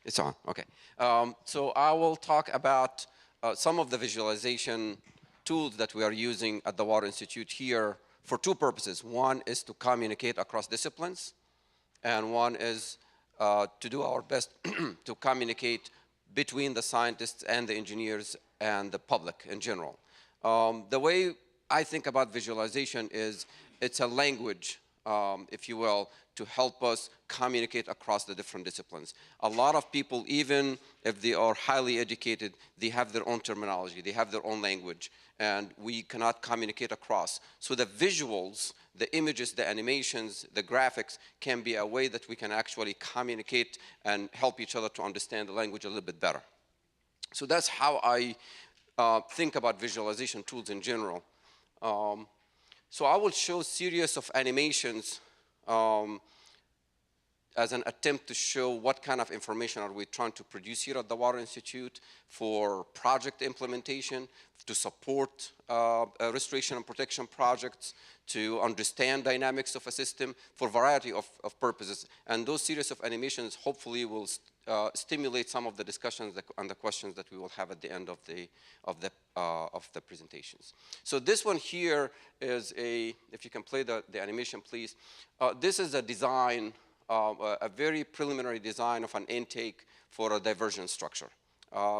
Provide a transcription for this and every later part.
It's on, okay. So I will talk about some of the visualization tools that we are using at the Water Institute here for two purposes. One is to communicate across disciplines, and one is to do our best to communicate between the scientists and the engineers and the public in general. The way I think about visualization is it's a language, if you will, to help us communicate across the different disciplines. A lot of people, even if they are highly educated, they have their own terminology, they have their own language, and we cannot communicate across. So the visuals, the images, the animations, the graphics can be a way that we can actually communicate and help each other to understand the language a little bit better. So that's how I think about visualization tools in general. So I will show a series of animations as an attempt to show what kind of information are we trying to produce here at the Water Institute for project implementation, to support restoration and protection projects, to understand dynamics of a system for a variety of purposes. And those series of animations hopefully will stimulate some of the discussions and the questions that we will have at the end of the presentations. So this one here is if you can play the animation, please. This is a design, a very preliminary design of an intake for a diversion structure.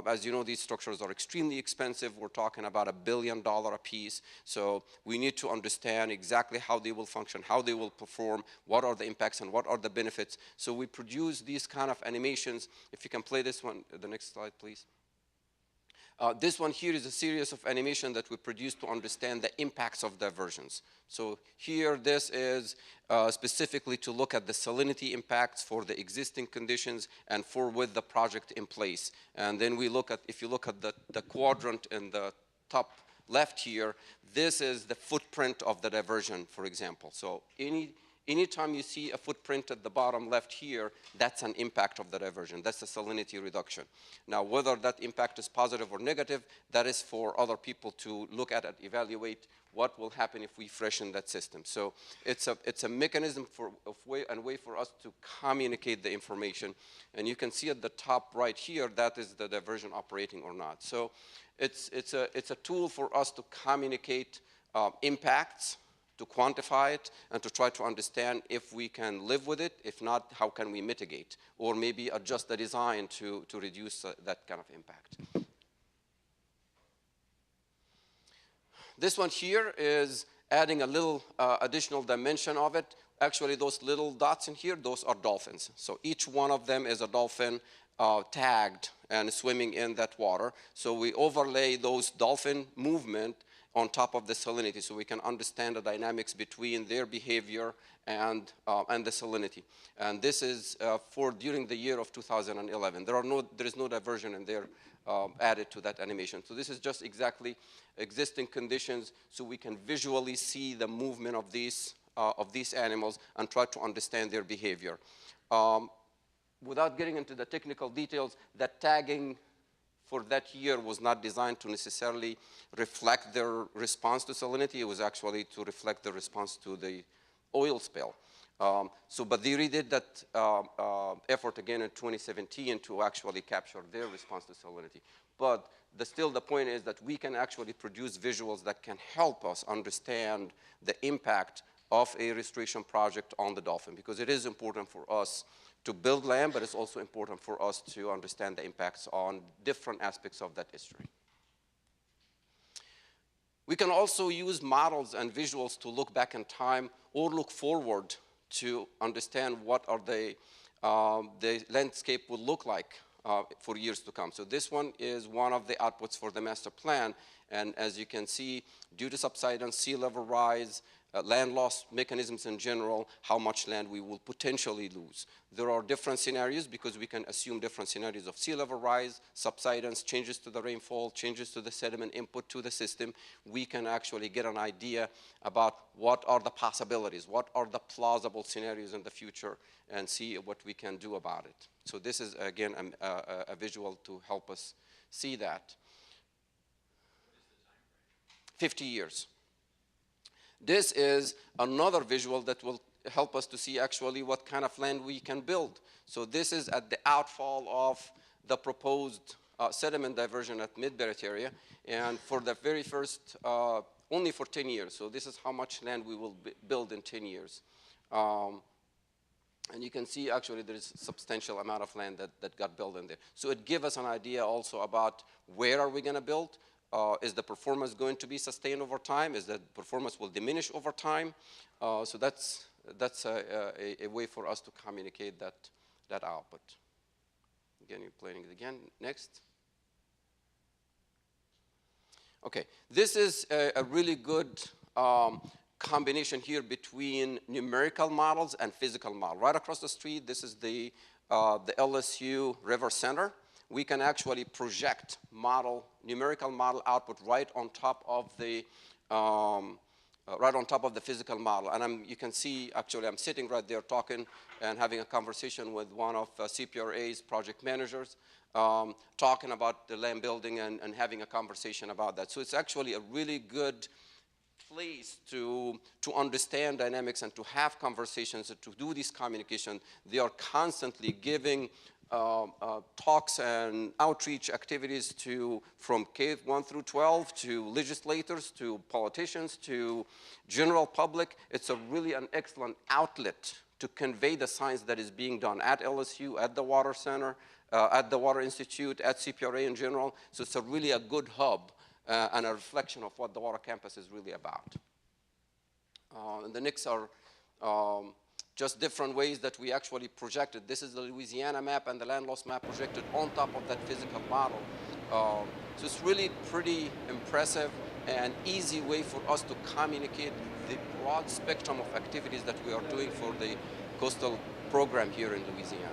As you know, these structures are extremely expensive. We're talking about $1 billion a piece. So we need to understand exactly how they will function, how they will perform, what are the impacts, and what are the benefits. So we produce these kind of animations. If you can play this one, the next slide, please. This one here is a series of animation that we produced to understand the impacts of diversions. So here, this is specifically to look at the salinity impacts for the existing conditions and for with the project in place. And then we look at, if you look at the quadrant in the top left here, this is the footprint of the diversion, for example. So anytime you see a footprint at the bottom left here, that's an impact of the diversion. That's a salinity reduction. Now, whether that impact is positive or negative, that is for other people to look at and evaluate what will happen if we freshen that system. So it's a mechanism and way for us to communicate the information. And you can see at the top right here, that is the diversion operating or not. So it's a tool for us to communicate impacts, to quantify it, and to try to understand if we can live with it. If not, how can we mitigate? Or maybe adjust the design to reduce that kind of impact. This one here is adding a little additional dimension of it. Actually, those little dots in here, those are dolphins. So each one of them is a dolphin tagged and swimming in that water. So we overlay those dolphin movement on top of the salinity, so we can understand the dynamics between their behavior and the salinity. And this is for during the year of 2011. There is no diversion in there added to that animation. So this is just exactly existing conditions, so we can visually see the movement of these animals and try to understand their behavior. Without getting into the technical details, that tagging for that year was not designed to necessarily reflect their response to salinity. It was actually to reflect the response to the oil spill. But they redid that effort again in 2017 to actually capture their response to salinity. But still the point is that we can actually produce visuals that can help us understand the impact of a restoration project on the dolphin, because it is important for us to build land, but it's also important for us to understand the impacts on different aspects of that history. We can also use models and visuals to look back in time or look forward to understand what are the landscape will look like for years to come. So this one is one of the outputs for the master plan. And as you can see, due to subsidence, sea level rise, land loss mechanisms in general, how much land we will potentially lose. There are different scenarios because we can assume different scenarios of sea level rise, subsidence, changes to the rainfall, changes to the sediment input to the system. We can actually get an idea about what are the possibilities, what are the plausible scenarios in the future, and see what we can do about it. So this is, again, a visual to help us see that. 50 years. This is another visual that will help us to see actually what kind of land we can build. So this is at the outfall of the proposed sediment diversion at Mid-Barrett area, and for the very first, only for 10 years. So this is how much land we will build in 10 years. And you can see actually there is a substantial amount of land that got built in there. So it gives us an idea also about where are we going to build. Is the performance going to be sustained over time? Is the performance will diminish over time? So that's a way for us to communicate that output. Again, you're playing it again. Next. Okay, this is a really good combination here between numerical models and physical model. Right across the street, this is the LSU River Center. We can actually project numerical model output right on top of the physical model. And you can see, actually, I'm sitting right there talking and having a conversation with one of CPRA's project managers, talking about the land building and having a conversation about that. So it's actually a really good place to understand dynamics and to have conversations and to do this communication. They are constantly giving talks and outreach activities from K-1 through 12 to legislators, to politicians, to general public. It's really an excellent outlet to convey the science that is being done at LSU, at the Water Center, at the Water Institute, at CPRA in general. So it's really a good hub and a reflection of what the water campus is really about. And the next are just different ways that we actually projected. This is the Louisiana map and the land loss map projected on top of that physical model. So it's really pretty impressive and easy way for us to communicate the broad spectrum of activities that we are doing for the coastal program here in Louisiana.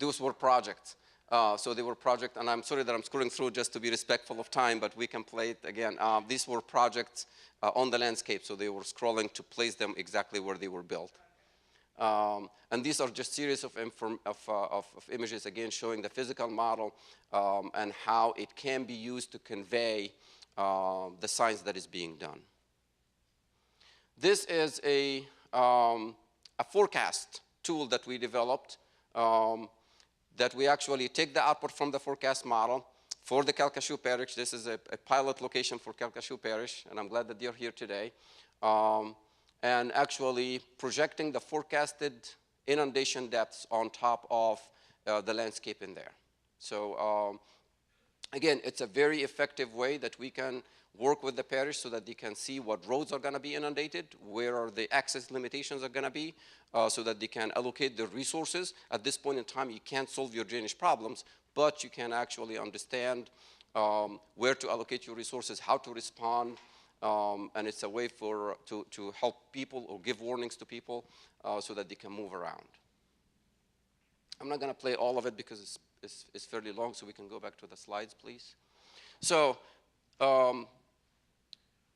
Those were projects. So they were projects, and I'm sorry that I'm scrolling through just to be respectful of time, but we can play it again. These were projects on the landscape, so they were scrolling to place them exactly where they were built. And these are just series of images, again, showing the physical model and how it can be used to convey the science that is being done. This is a forecast tool that we developed that we actually take the output from the forecast model for the Calcasieu Parish. This is a pilot location for Calcasieu Parish, and I'm glad that they're here today. And actually projecting the forecasted inundation depths on top of the landscape in there. So again, it's a very effective way that we can work with the parish so that they can see what roads are going to be inundated, where are the access limitations are going to be, so that they can allocate the resources. At this point in time, you can't solve your drainage problems, but you can actually understand where to allocate your resources, how to respond, and it's a way to help people or give warnings to people so that they can move around. I'm not going to play all of it because it's fairly long, so we can go back to the slides, please. So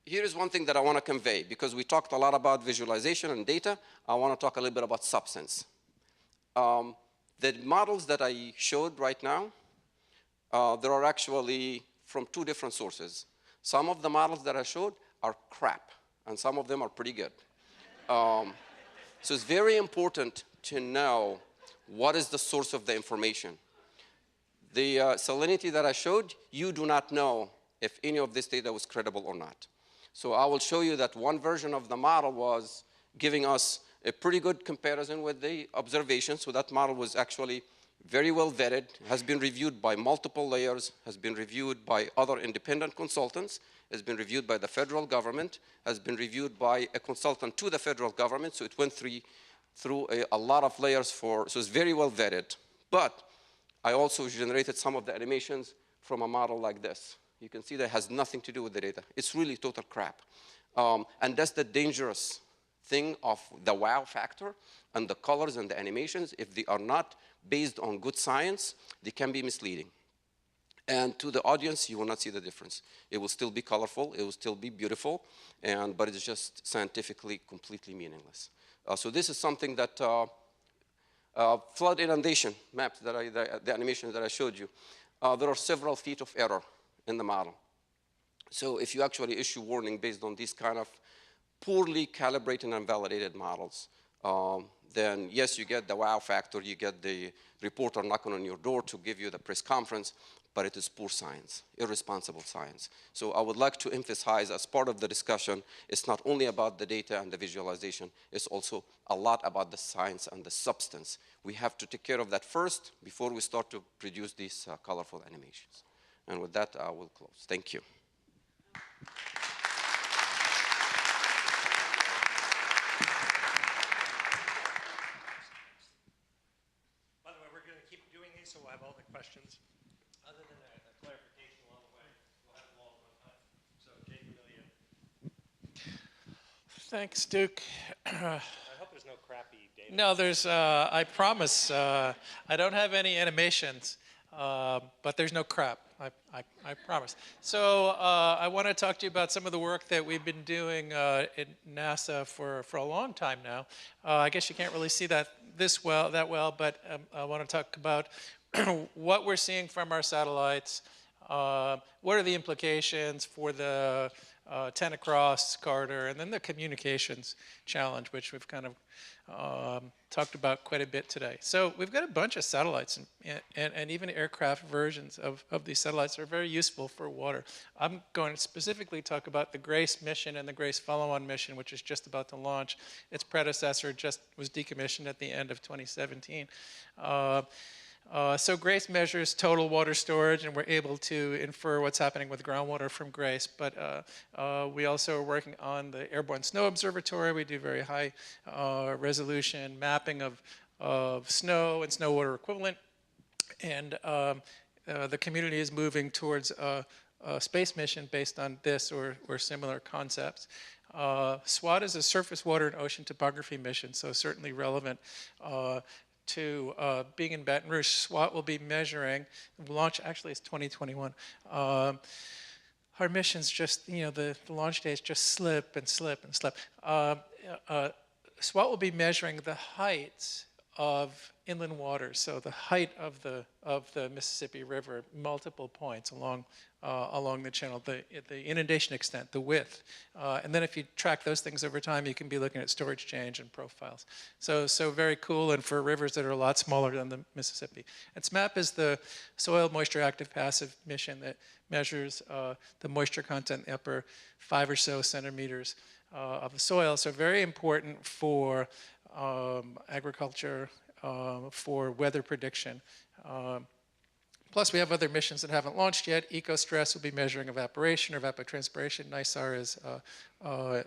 here is one thing that I want to convey, because we talked a lot about visualization and data. I want to talk a little bit about substance. The models that I showed right now, there are actually from two different sources. Some of the models that I showed are crap, and some of them are pretty good. So it's very important to know what is the source of the information. The salinity that I showed, you do not know if any of this data was credible or not. So I will show you that one version of the model was giving us a pretty good comparison with the observation. So that model was actually very well vetted, has been reviewed by multiple layers, has been reviewed by other independent consultants, has been reviewed by the federal government, has been reviewed by a consultant to the federal government. So it went through a lot of layers so it's very well vetted. But I also generated some of the animations from a model like this. You can see that has nothing to do with the data. It's really total crap. And that's the dangerous thing of the wow factor and the colors and the animations. If they are not based on good science, they can be misleading. And to the audience, you will not see the difference. It will still be colorful, it will still be beautiful, but it's just scientifically completely meaningless. So this is something that Flood inundation maps the animation that I showed you. There are several feet of error in the model. So if you actually issue warning based on these kind of poorly calibrated and validated models, then yes, you get the wow factor, you get the reporter knocking on your door to give you the press conference, but it is poor science, irresponsible science. So I would like to emphasize as part of the discussion, it's not only about the data and the visualization, it's also a lot about the science and the substance. We have to take care of that first before we start to produce these colorful animations. And with that, I will close. Thank you. So we'll have all the questions. Other than a clarification along the way, we'll have them all at one time. So, Jake, Thanks, Duke. I hope there's no crappy data. No, there's, I promise, I don't have any animations, but there's no crap, I promise. So I want to talk to you about some of the work that we've been doing at NASA for a long time now. I guess you can't really see that well, but I want to talk about what we're seeing from our satellites, what are the implications for the 10 across corridor, and then the communications challenge, which we've kind of talked about quite a bit today. So we've got a bunch of satellites, and even aircraft versions of these satellites are very useful for water. I'm going to specifically talk about the GRACE mission and the GRACE follow-on mission, which is just about to launch. Its predecessor just was decommissioned at the end of 2017. So GRACE measures total water storage, and we're able to infer what's happening with groundwater from GRACE. But we also are working on the Airborne Snow Observatory. We do very high resolution mapping of snow and snow water equivalent. And the community is moving towards a space mission based on this or similar concepts. SWOT is a surface water and ocean topography mission, so certainly relevant to being in Baton Rouge. SWOT will be measuring, launch actually it's 2021. Our missions just, the launch days just slip and slip and slip. SWOT will be measuring the height of inland waters, so the height of the Mississippi River, multiple points along the channel, the inundation extent, the width, and then if you track those things over time, you can be looking at storage change and profiles. So very cool, and for rivers that are a lot smaller than the Mississippi. And SMAP is the soil moisture active passive mission that measures the moisture content in the upper 5 or so centimeters of the soil. So very important for agriculture, for weather prediction. Plus, we have other missions that haven't launched yet. EcoStress will be measuring evaporation or evapotranspiration. NISAR is a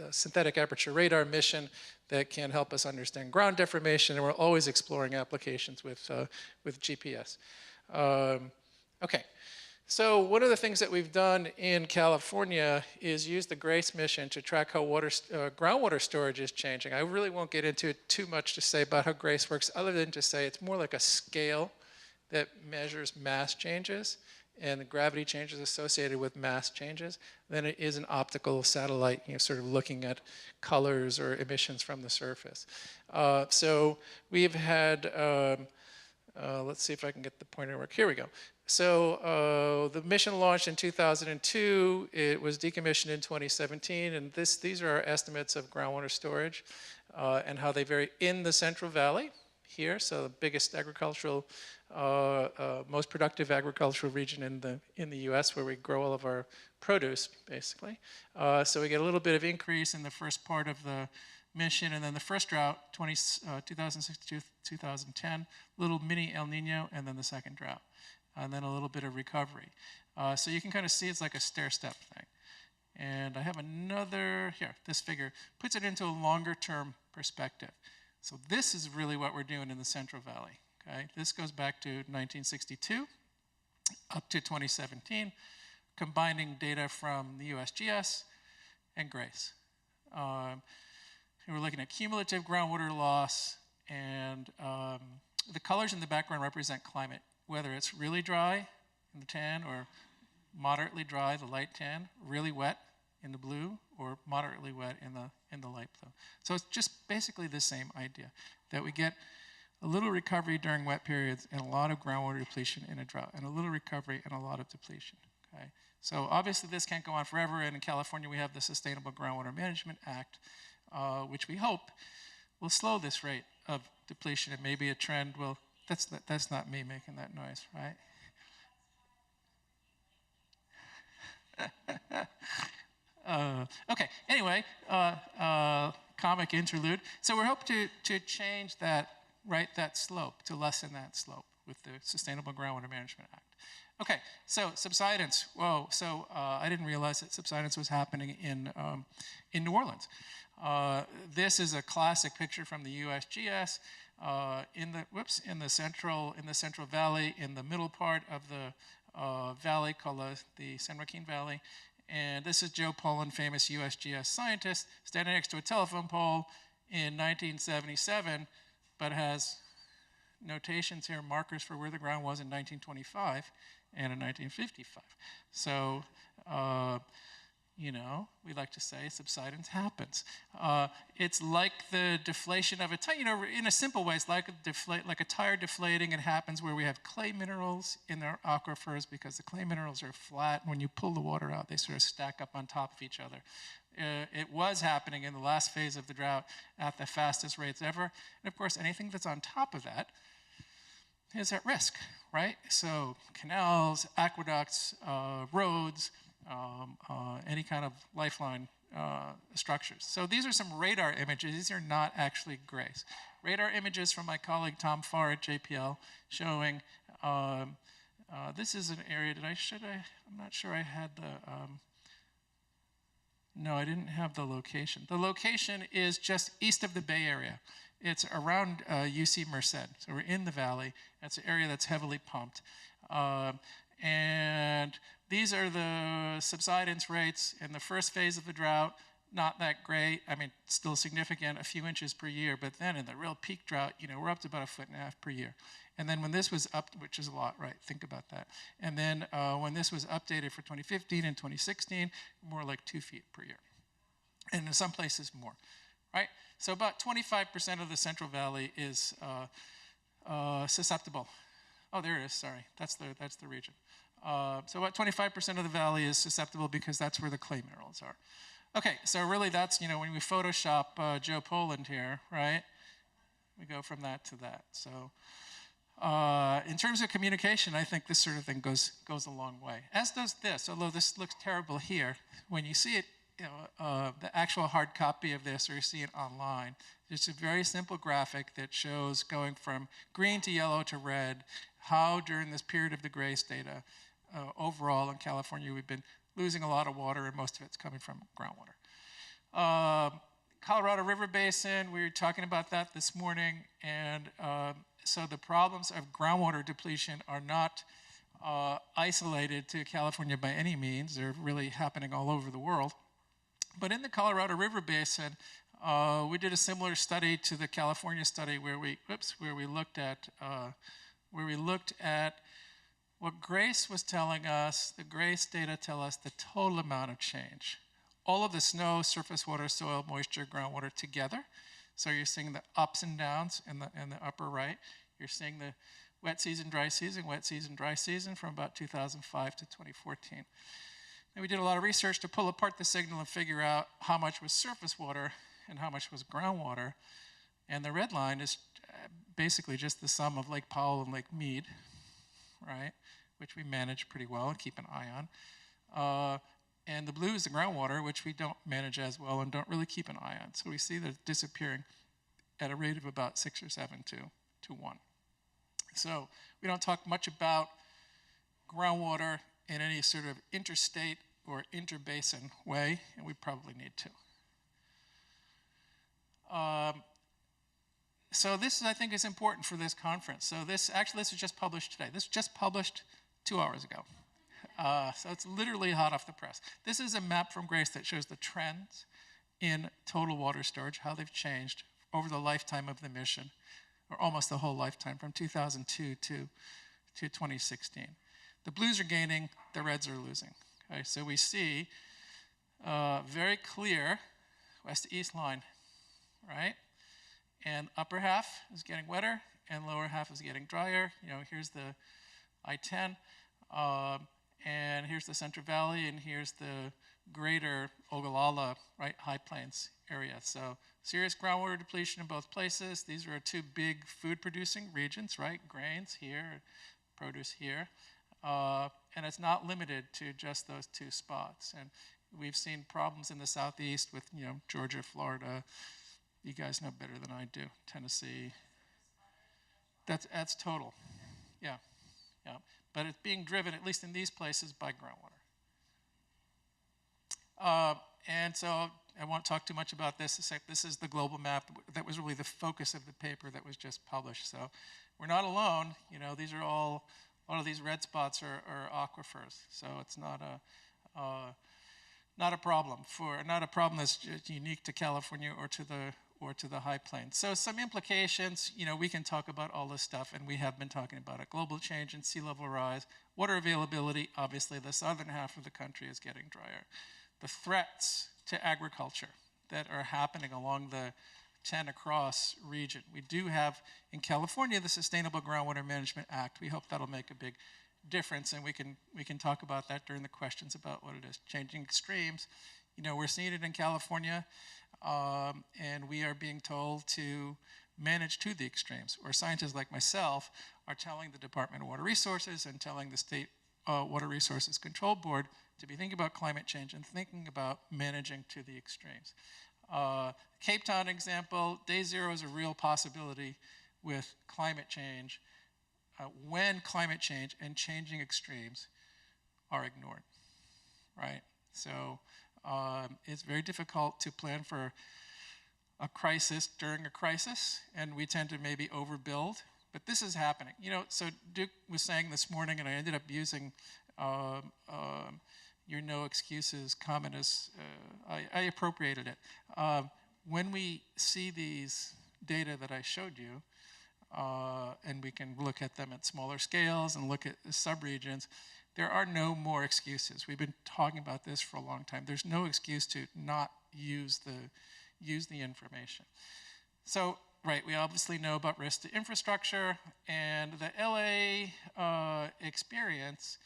synthetic aperture radar mission that can help us understand ground deformation, and we're always exploring applications with GPS. Okay. So one of the things that we've done in California is use the GRACE mission to track how groundwater storage is changing. I really won't get into it too much to say about how GRACE works, other than to say it's more like a scale that measures mass changes and the gravity changes associated with mass changes than it is an optical satellite, sort of looking at colors or emissions from the surface. So we've had, let's see if I can get the pointer to work. Here we go. So the mission launched in 2002. It was decommissioned in 2017, and these are our estimates of groundwater storage and how they vary in the Central Valley here. So the biggest agricultural, most productive agricultural region in the U.S., where we grow all of our produce, basically. So we get a little bit of increase in the first part of the mission, and then the first drought, 2006 to 2010, little mini El Nino, and then the second drought, and then a little bit of recovery. So you can kind of see it's like a stair-step thing. And I have another, here, this figure puts it into a longer-term perspective. So this is really what we're doing in the Central Valley, okay? This goes back to 1962 up to 2017, combining data from the USGS and GRACE. We're looking at cumulative groundwater loss, and the colors in the background represent climate, whether it's really dry in the tan or moderately dry, the light tan, really wet in the blue, or moderately wet in the light blue. So it's just basically the same idea, that we get a little recovery during wet periods, and a lot of groundwater depletion in a drought, and a little recovery and a lot of depletion. Okay? So obviously this can't go on forever, and in California we have the Sustainable Groundwater Management Act, which we hope will slow this rate of depletion, and maybe a trend will, that's not me making that noise, right? Okay, anyway, comic interlude. So we hope to change that, right, that slope, to lessen that slope with the Sustainable Groundwater Management Act. Okay, so subsidence. Whoa, so I didn't realize that subsidence was happening in New Orleans. This is a classic picture from the USGS in the Central Valley, in the middle part of the valley called the San Joaquin Valley. And this is Joe Poland, famous USGS scientist, standing next to a telephone pole in 1977, but has notations here, markers for where the ground was in 1925 and in 1955. So, you know, we like to say subsidence happens. It's like the deflation of a tire, you know, in a simple way, it's like a tire deflating. It happens where we have clay minerals in our aquifers because the clay minerals are flat. And when you pull the water out, they sort of stack up on top of each other. It was happening in the last phase of the drought at the fastest rates ever. And of course, anything that's on top of that is at risk, right? So canals, aqueducts, roads, any kind of lifeline structures. So these are some radar images. These are not actually grace. Radar images from my colleague Tom Farr at JPL showing, this is an area, I'm not sure I had the, no, I didn't have the location. The location is just east of the Bay Area. It's around UC Merced, so we're in the valley. That's an area that's heavily pumped. And these are the subsidence rates in the first phase of the drought. Not that great. I mean, still significant, a few inches per year. But then in the real peak drought, you know, we're up to about 1.5 feet per year. And then when this was up, which is a lot, right? Think about that. And then when this was updated for 2015 and 2016, more like 2 feet per year. And in some places more, right? So about 25% of the Central Valley is susceptible. Oh, there it is, sorry. That's the region. So about 25% of the valley is susceptible because that's where the clay minerals are. Okay, so really that's, you know, when we Photoshop Joe Poland here, right? We go from that to that. So in terms of communication, I think this sort of thing goes a long way. As does this, although this looks terrible here. When you see it, you know, the actual hard copy of this, or you see it online, it's a very simple graphic that shows going from green to yellow to red, how during this period of the grace data, overall in California, we've been losing a lot of water, and most of it's coming from groundwater. Colorado River Basin, we were talking about that this morning, and so the problems of groundwater depletion are not isolated to California by any means. They're really happening all over the world. But in the Colorado River Basin, we did a similar study to the California study where we looked at what GRACE was telling us. The GRACE data tell us the total amount of change. All of the snow, surface water, soil, moisture, groundwater together. So you're seeing the ups and downs in the upper right. You're seeing the wet season, dry season from about 2005 to 2014. And we did a lot of research to pull apart the signal and figure out how much was surface water and how much was groundwater. And the red line is basically just the sum of Lake Powell and Lake Mead, right, which we manage pretty well and keep an eye on. And the blue is the groundwater, which we don't manage as well and don't really keep an eye on. So we see that it's disappearing at a rate of about 6 or 7 to 1. So we don't talk much about groundwater in any sort of interstate or interbasin way, and we probably need to. So this, I think, is important for this conference. So this was just published today. This was just published 2 hours ago. So it's literally hot off the press. This is a map from GRACE that shows the trends in total water storage, how they've changed over the lifetime of the mission, or almost the whole lifetime, from 2002 to 2016. The blues are gaining, the reds are losing. Okay, so we see very clear west to east line, right? And upper half is getting wetter, and lower half is getting drier. Here's the I-10, and here's the Central Valley, and here's the greater Ogallala, right, High Plains area. So serious groundwater depletion in both places. These are our two big food-producing regions, right? Grains here, produce here. And it's not limited to just those two spots. And we've seen problems in the southeast with, Georgia, Florida. You guys know better than I do. Tennessee. That's total. Yeah. But it's being driven, at least in these places, by groundwater. And so I won't talk too much about this. This is the global map that was really the focus of the paper that was just published. So we're not alone. These are all of these red spots are aquifers. So it's not a problem that's unique to California or to the High Plains. So some implications, we can talk about all this stuff, and we have been talking about it. Global change and sea level rise, water availability, obviously the southern half of the country is getting drier. The threats to agriculture that are happening along the 10 across region. We do have in California the Sustainable Groundwater Management Act. We hope that'll make a big difference, and we can talk about that during the questions about what it is. Changing extremes, we're seeing it in California, and we are being told to manage to the extremes, where scientists like myself are telling the Department of Water Resources and telling the State Water Resources Control Board to be thinking about climate change and thinking about managing to the extremes. Cape Town example, day zero is a real possibility with climate change when climate change and changing extremes are ignored, right? So it's very difficult to plan for a crisis during a crisis, and we tend to maybe overbuild, but this is happening. So Duke was saying this morning, and I ended up using your no excuses comment as, I appropriated it. When we see these data that I showed you, and we can look at them at smaller scales and look at the subregions, there are no more excuses. We've been talking about this for a long time. There's no excuse to not use the information. So, right, we obviously know about risk to infrastructure, and the LA experience,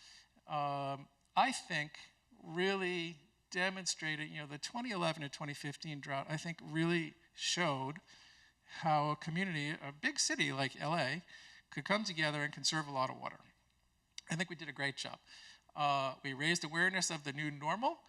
I think, really demonstrated, the 2011 to 2015 drought, I think really showed how a community, a big city like LA, could come together and conserve a lot of water. I think we did a great job. We raised awareness of the new normal.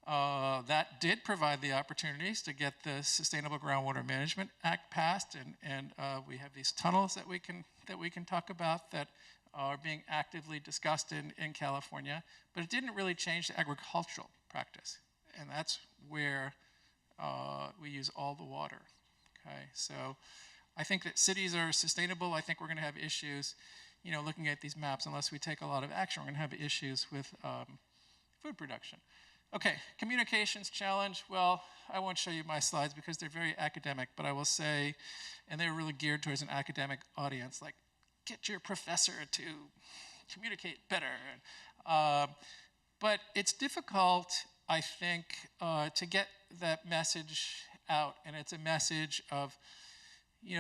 That did provide the opportunities to get the Sustainable Groundwater Management Act passed, and we have these tunnels that we can talk about that are being actively discussed in California, but it didn't really change the agricultural practice, and that's where we use all the water. Okay, so I think that cities are sustainable. I think we're going to have issues, looking at these maps. Unless we take a lot of action, we're going to have issues with food production. Okay, communications challenge. Well, I won't show you my slides because they're very academic, but I will say, and they're really geared towards an academic audience, like get your professor to communicate better. But it's difficult, I think, to get that message out, and it's a message of,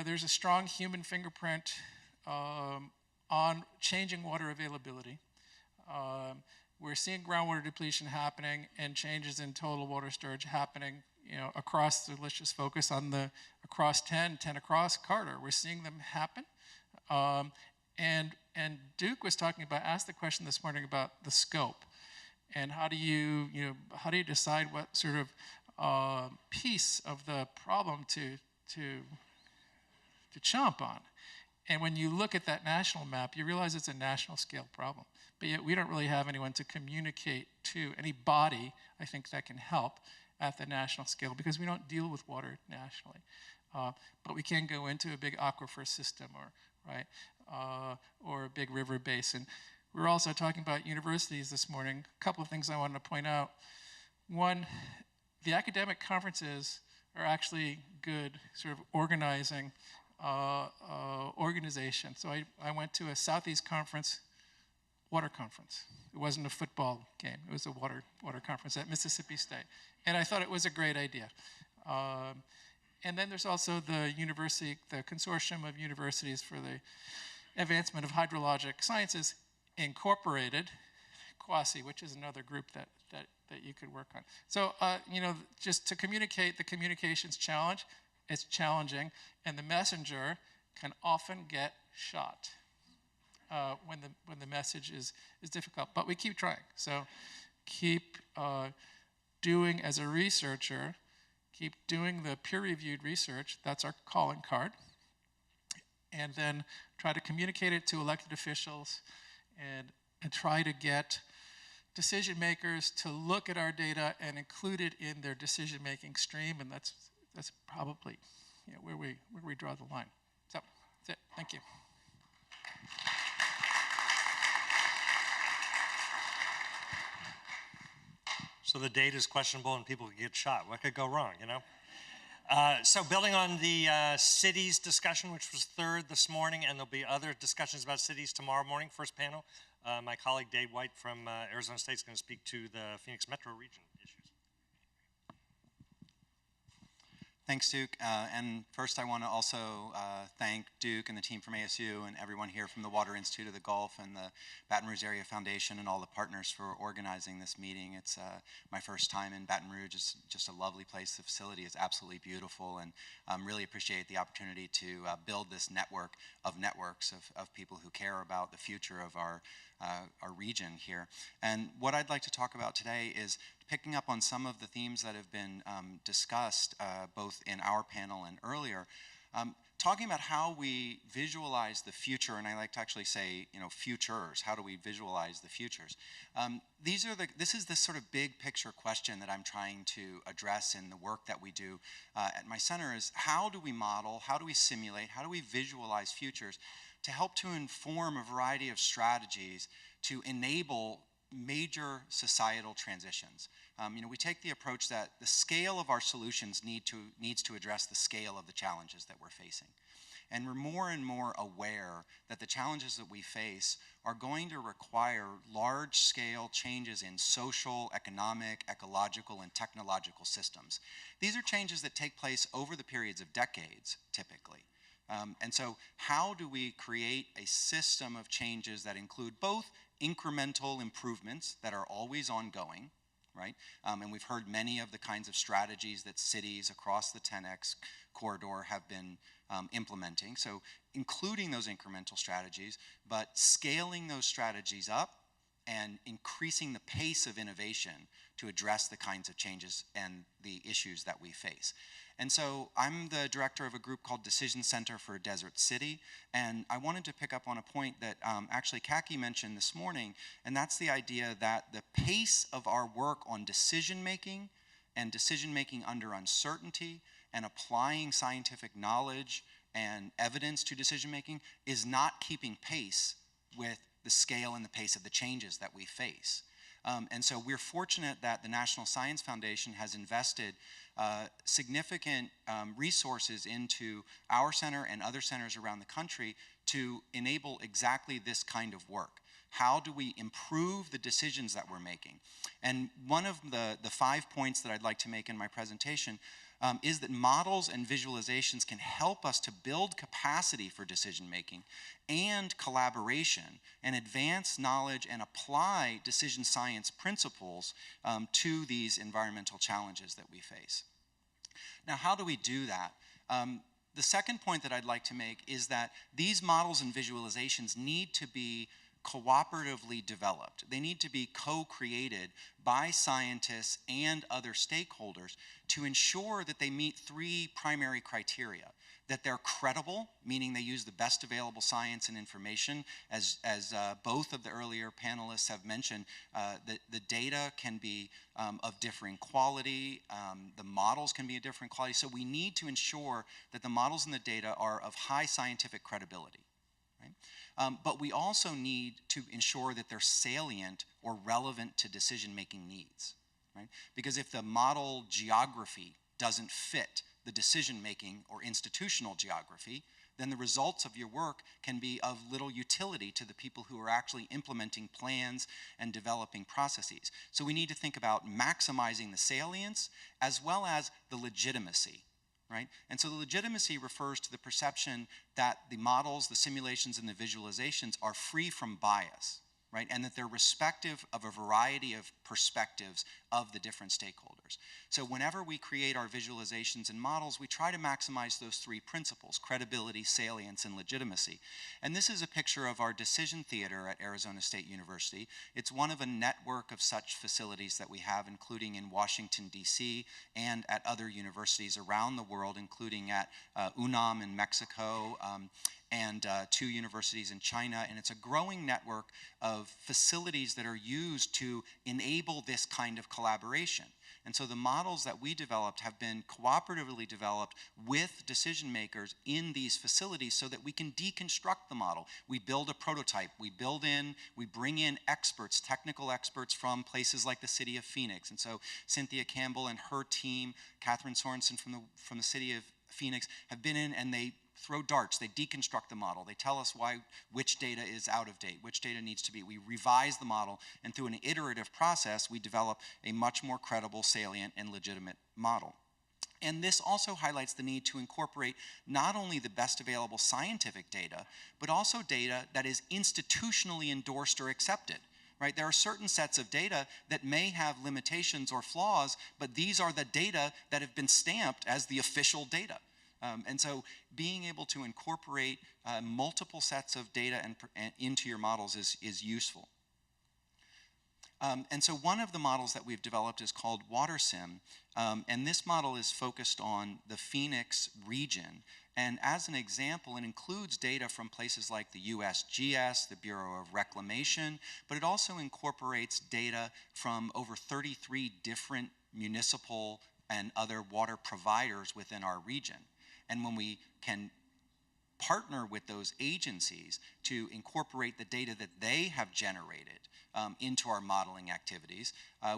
there's a strong human fingerprint on changing water availability. We're seeing groundwater depletion happening and changes in total water storage happening, across let's just focus on the across 10 across corridor. We're seeing them happen. And Duke was talking about, asked the question this morning about the scope, and how do you decide what sort of piece of the problem to chomp on. And when you look at that national map, you realize it's a national scale problem. But yet we don't really have anyone to communicate to, any body, I think, that can help at the national scale, because we don't deal with water nationally. But we can go into a big aquifer system or a big river basin. We were also talking about universities this morning. A couple of things I wanted to point out. One, the academic conferences are actually good, sort of organizing organization. So I went to a Southeast Conference water conference. It wasn't a football game. It was a water conference at Mississippi State. And I thought it was a great idea. And then there's also the consortium of universities for the advancement of hydrologic sciences, Incorporated, QUASI, which is another group that you could work on. So, just to communicate, the communications challenge, it's challenging, and the messenger can often get shot when the message is difficult. But we keep trying. So keep doing as a researcher, keep doing the peer-reviewed research. That's our calling card. And then try to communicate it to elected officials and try to get decision makers to look at our data and include it in their decision-making stream. And that's probably where we draw the line. So that's it. Thank you. So the data is questionable and people could get shot. What could go wrong, So building on the cities discussion, which was third this morning, and there'll be other discussions about cities tomorrow morning, first panel, my colleague Dave White from Arizona State is going to speak to the Phoenix metro region issues. Thanks, Duke. And first I want to also thank Duke and the team from ASU and everyone here from the Water Institute of the Gulf and the Baton Rouge Area Foundation and all the partners for organizing this meeting. It's my first time in Baton Rouge. It's just a lovely place. The facility is absolutely beautiful, and really appreciate the opportunity to build this network of networks of people who care about the future of our region here. And what I'd like to talk about today is picking up on some of the themes that have been discussed both in our panel and earlier, talking about how we visualize the future, and I like to actually say, futures. How do we visualize the futures? This is the sort of big picture question that I'm trying to address in the work that we do at my center is how do we model, how do we simulate, how do we visualize futures to help to inform a variety of strategies to enable major societal transitions. We take the approach that the scale of our solutions needs to address the scale of the challenges that we're facing. And we're more and more aware that the challenges that we face are going to require large-scale changes in social, economic, ecological, and technological systems. These are changes that take place over the periods of decades, typically. And so how do we create a system of changes that include both incremental improvements that are always ongoing, right? And we've heard many of the kinds of strategies that cities across the 10X corridor have been implementing. So including those incremental strategies, but scaling those strategies up and increasing the pace of innovation to address the kinds of changes and the issues that we face. And so I'm the director of a group called Decision Center for Desert City, and I wanted to pick up on a point that actually Kaki mentioned this morning, and that's the idea that the pace of our work on decision-making and decision-making under uncertainty and applying scientific knowledge and evidence to decision-making is not keeping pace with the scale and the pace of the changes that we face. And so we're fortunate that the National Science Foundation has invested significant resources into our center and other centers around the country to enable exactly this kind of work. How do we improve the decisions that we're making? And one of the 5 points that I'd like to make in my presentation is that models and visualizations can help us to build capacity for decision making and collaboration and advance knowledge and apply decision science principles to these environmental challenges that we face. Now, how do we do that? The second point that I'd like to make is that these models and visualizations need to be cooperatively developed. They need to be co-created by scientists and other stakeholders to ensure that they meet 3 primary criteria. That they're credible, meaning they use the best available science and information. As both of the earlier panelists have mentioned, the data can be of differing quality, the models can be of different quality, so we need to ensure that the models and the data are of high scientific credibility. Right? But we also need to ensure that they're salient or relevant to decision-making needs. Right? Because if the model geography doesn't fit the decision-making or institutional geography, then the results of your work can be of little utility to the people who are actually implementing plans and developing processes. So we need to think about maximizing the salience as well as the legitimacy right? And so the legitimacy refers to the perception that the models, the simulations, and the visualizations are free from bias, right? And that they're respective of a variety of perspectives of the different stakeholders. So whenever we create our visualizations and models, we try to maximize those three principles: credibility, salience, and legitimacy. And this is a picture of our decision theater at Arizona State University. It's one of a network of such facilities that we have, including in Washington, D.C., and at other universities around the world, including at UNAM in Mexico, and 2 universities in China. And it's a growing network of facilities that are used to enable this kind of collaboration. And so the models that we developed have been cooperatively developed with decision makers in these facilities so that we can deconstruct the model. We build a prototype, we bring in experts, technical experts from places like the city of Phoenix. And so Cynthia Campbell and her team, Catherine Sorensen from the city of Phoenix, have been in, and they throw darts, they deconstruct the model, they tell us which data is out of date, which data needs to be. We revise the model, and through an iterative process, we develop a much more credible, salient, and legitimate model. And this also highlights the need to incorporate not only the best available scientific data, but also data that is institutionally endorsed or accepted. Right? There are certain sets of data that may have limitations or flaws, but these are the data that have been stamped as the official data. And so being able to incorporate multiple sets of data into your models is useful. And so one of the models that we've developed is called WaterSim, and this model is focused on the Phoenix region. And as an example, it includes data from places like the USGS, the Bureau of Reclamation, but it also incorporates data from over 33 different municipal and other water providers within our region. And when we can partner with those agencies to incorporate the data that they have generated into our modeling activities,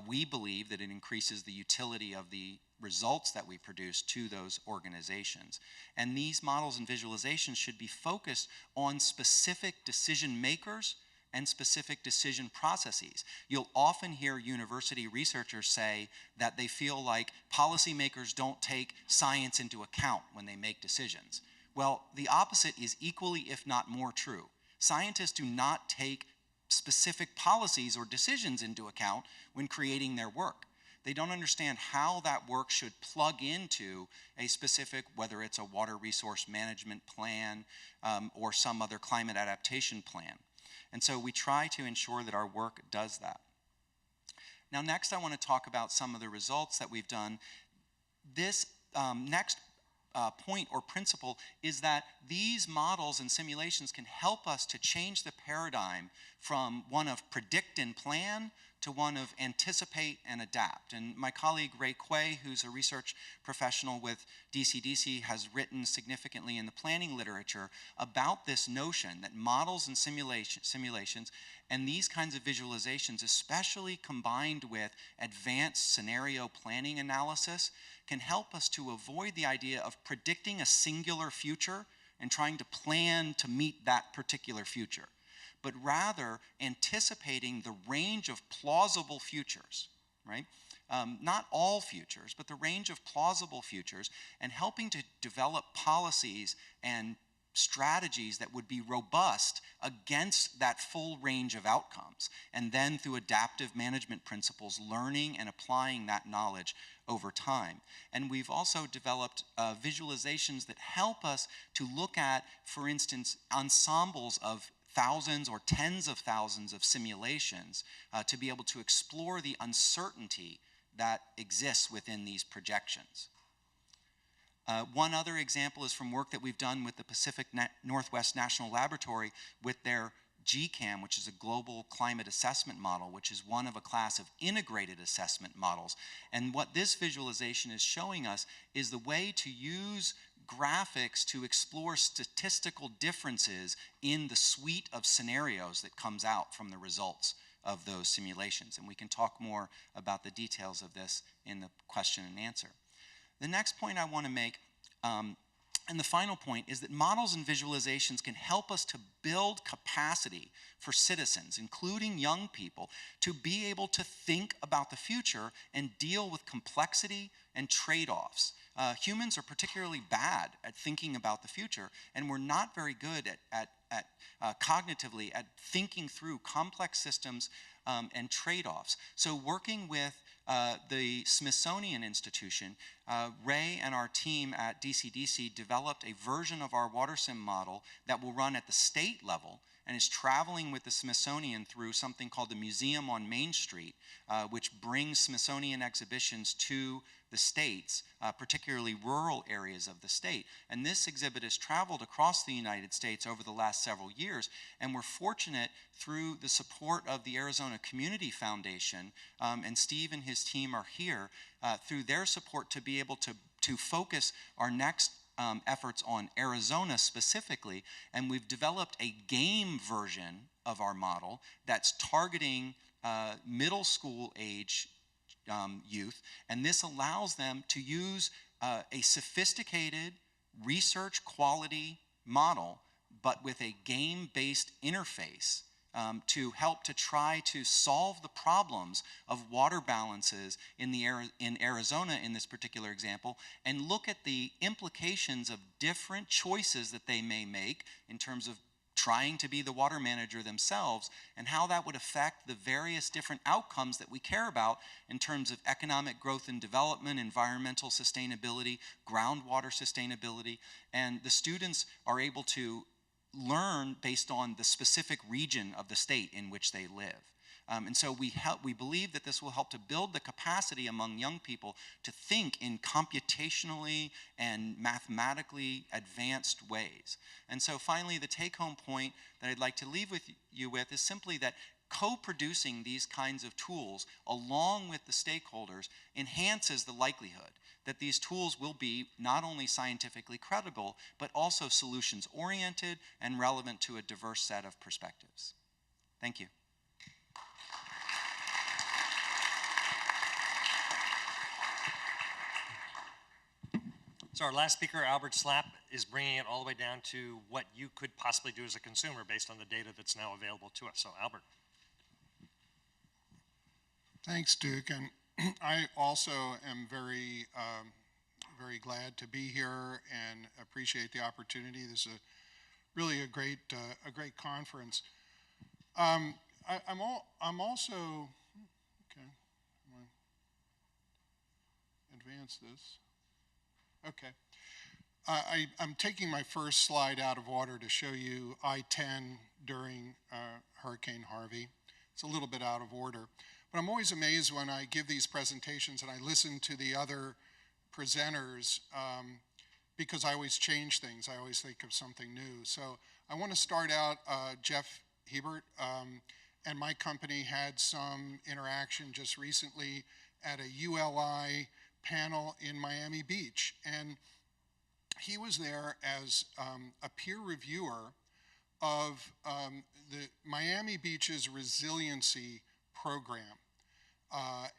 we believe that it increases the utility of the results that we produce to those organizations. And these models and visualizations should be focused on specific decision makers and specific decision processes. You'll often hear university researchers say that they feel like policymakers don't take science into account when they make decisions. Well, the opposite is equally, if not more, true. Scientists do not take specific policies or decisions into account when creating their work. They don't understand how that work should plug into a specific, whether it's a water resource management plan or some other climate adaptation plan. And so we try to ensure that our work does that. Now, next I want to talk about some of the results that we've done. This next point or principle is that these models and simulations can help us to change the paradigm from one of predict and plan to one of anticipate and adapt. And my colleague Ray Quay, who's a research professional with DCDC, has written significantly in the planning literature about this notion that models and simulations and these kinds of visualizations, especially combined with advanced scenario planning analysis, can help us to avoid the idea of predicting a singular future and trying to plan to meet that particular future, but rather anticipating the range of plausible futures, right? Not all futures, but the range of plausible futures, and helping to develop policies and strategies that would be robust against that full range of outcomes, and then through adaptive management principles, learning and applying that knowledge over time. And we've also developed visualizations that help us to look at, for instance, ensembles of thousands or tens of thousands of simulations to be able to explore the uncertainty that exists within these projections. One other example is from work that we've done with the Pacific Northwest National Laboratory with their GCAM, which is a global climate assessment model, which is one of a class of integrated assessment models. And what this visualization is showing us is the way to use graphics to explore statistical differences in the suite of scenarios that comes out from the results of those simulations. And we can talk more about the details of this in the question and answer. The next point I want to make, and the final point, is that models and visualizations can help us to build capacity for citizens, including young people, to be able to think about the future and deal with complexity and trade-offs. humans are particularly bad at thinking about the future, and we're not very good at cognitively at thinking through complex systems and trade-offs. So working with the Smithsonian Institution, Ray and our team at DCDC developed a version of our water sim model that will run at the state level and is traveling with the Smithsonian through something called the Museum on Main Street, which brings Smithsonian exhibitions to the states, particularly rural areas of the state. And this exhibit has traveled across the United States over the last several years, and we're fortunate through the support of the Arizona Community Foundation, and Steve and his team are here, through their support to be able to focus our next efforts on Arizona specifically, and we've developed a game version of our model that's targeting middle school age youth, and this allows them to use a sophisticated research quality model, but with a game-based interface to help to try to solve the problems of water balances in Arizona in this particular example, and look at the implications of different choices that they may make in terms of trying to be the water manager themselves, and how that would affect the various different outcomes that we care about in terms of economic growth and development, environmental sustainability, groundwater sustainability, and the students are able to learn based on the specific region of the state in which they live. And so we believe that this will help to build the capacity among young people to think in computationally and mathematically advanced ways. And so finally, the take-home point that I'd like to leave you with is simply that co-producing these kinds of tools along with the stakeholders enhances the likelihood that these tools will be not only scientifically credible, but also solutions-oriented and relevant to a diverse set of perspectives. Thank you. So our last speaker, Albert Slapp, is bringing it all the way down to what you could possibly do as a consumer based on the data that's now available to us. So Albert. Thanks, Duke. And I also am very, very glad to be here and appreciate the opportunity. This is really a great conference. I'm also, okay, I'm going to advance this. Okay. I'm taking my first slide out of order to show you I-10 during Hurricane Harvey. It's a little bit out of order. But I'm always amazed when I give these presentations and I listen to the other presenters because I always change things. I always think of something new. So I want to start out, Jeff Hebert and my company had some interaction just recently at a ULI panel in Miami Beach. And he was there as a peer reviewer of the Miami Beach's resiliency program.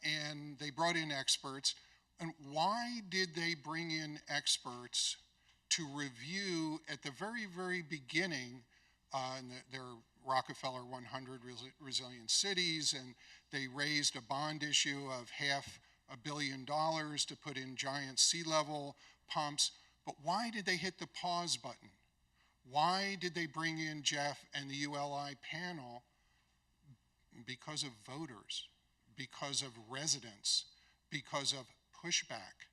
And they brought in experts. And why did they bring in experts to review at the very, very beginning their Rockefeller 100 resilient cities, and they raised a bond issue of $500 million to put in giant sea level pumps. But why did they hit the pause button? Why did they bring in Jeff and the ULI panel? Because of voters, because of residents, because of pushback,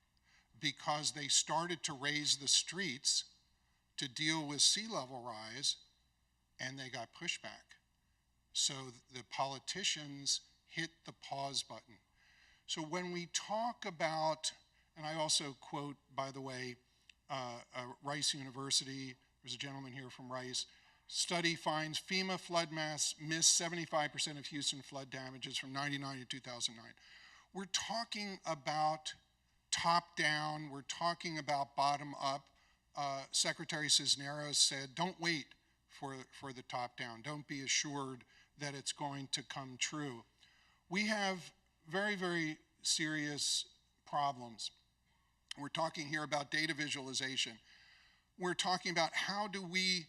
because they started to raise the streets to deal with sea level rise, and they got pushback. So the politicians hit the pause button. So when we talk about, and I also quote, by the way, Rice University, there's a gentleman here from Rice, study finds FEMA flood maps missed 75% of Houston flood damages from 99 to 2009. We're talking about top down, we're talking about bottom up. Secretary Cisneros said, don't wait for the top down. Don't be assured that it's going to come true. We have very, very serious problems. We're talking here about data visualization. We're talking about how do we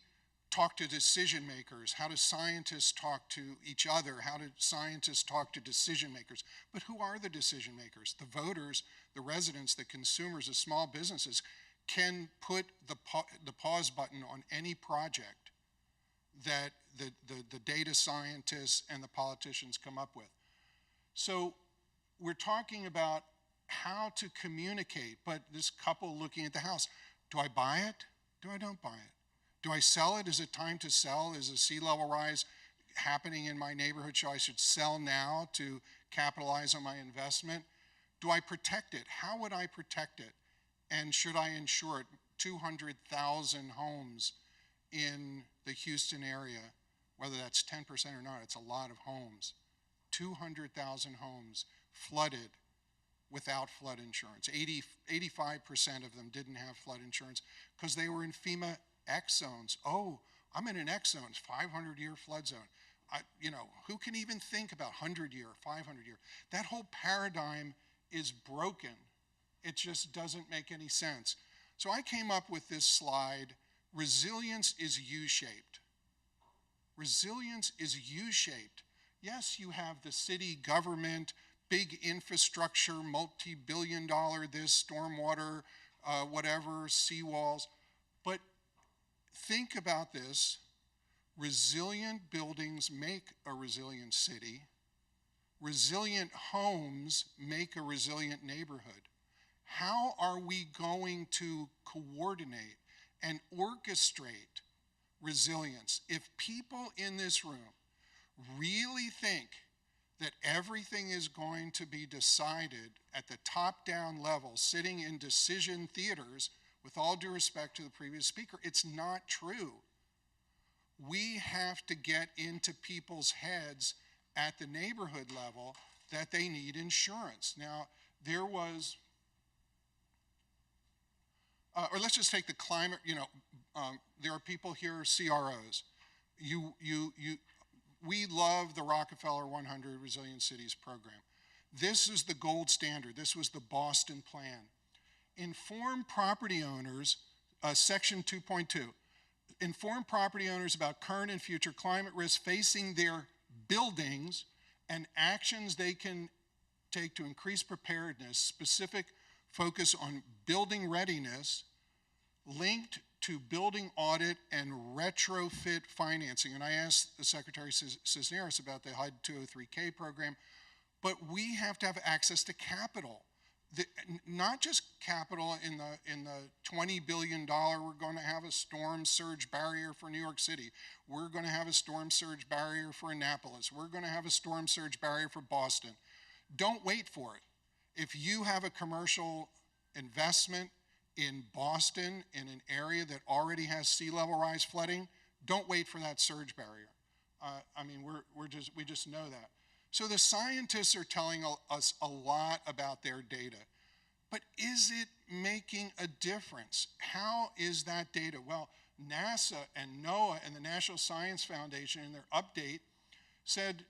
talk to decision makers? How do scientists talk to each other? How do scientists talk to decision makers? But who are the decision makers? The voters, the residents, the consumers, the small businesses can put the pause button on any project that the data scientists and the politicians come up with. So we're talking about how to communicate, but this couple looking at the house, do I buy it? Do I don't buy it? Do I sell it? Is it time to sell? Is a sea level rise happening in my neighborhood? So I should sell now to capitalize on my investment? Do I protect it? How would I protect it? And should I insure it? 200,000 homes in the Houston area, whether that's 10% or not, it's a lot of homes. 200,000 homes flooded without flood insurance. 85% of them didn't have flood insurance because they were in FEMA X zones. Oh, I'm in an X zone, 500-year flood zone. Who can even think about 100-year, 500-year? That whole paradigm is broken. It just doesn't make any sense. So I came up with this slide. Resilience is U-shaped. Resilience is U-shaped. Yes, you have the city government, big infrastructure, multi-billion-dollar this, stormwater, whatever, seawalls. But think about this. Resilient buildings make a resilient city. Resilient homes make a resilient neighborhood. How are we going to coordinate and orchestrate resilience if people in this room really think that everything is going to be decided at the top-down level, sitting in decision theaters, with all due respect to the previous speaker? It's not true. We have to get into people's heads at the neighborhood level that they need insurance. Now, there was, or let's just take the climate, there are people here, CROs. We love the Rockefeller 100 Resilient Cities program. This is the gold standard. This was the Boston plan. Inform property owners, section 2.2, inform property owners about current and future climate risks facing their buildings and actions they can take to increase preparedness, specific focus on building readiness, linked to building audit and retrofit financing. And I asked the Secretary Cisneros about the HUD 203K program, but we have to have access to capital. Not just capital in the $20 billion, we're going to have a storm surge barrier for New York City. We're going to have a storm surge barrier for Annapolis. We're going to have a storm surge barrier for Boston. Don't wait for it. If you have a commercial investment in Boston, in an area that already has sea level rise flooding, don't wait for that surge barrier. We just know that. So the scientists are telling us a lot about their data, but is it making a difference? How is that data? Well, NASA and NOAA and the National Science Foundation in their update said,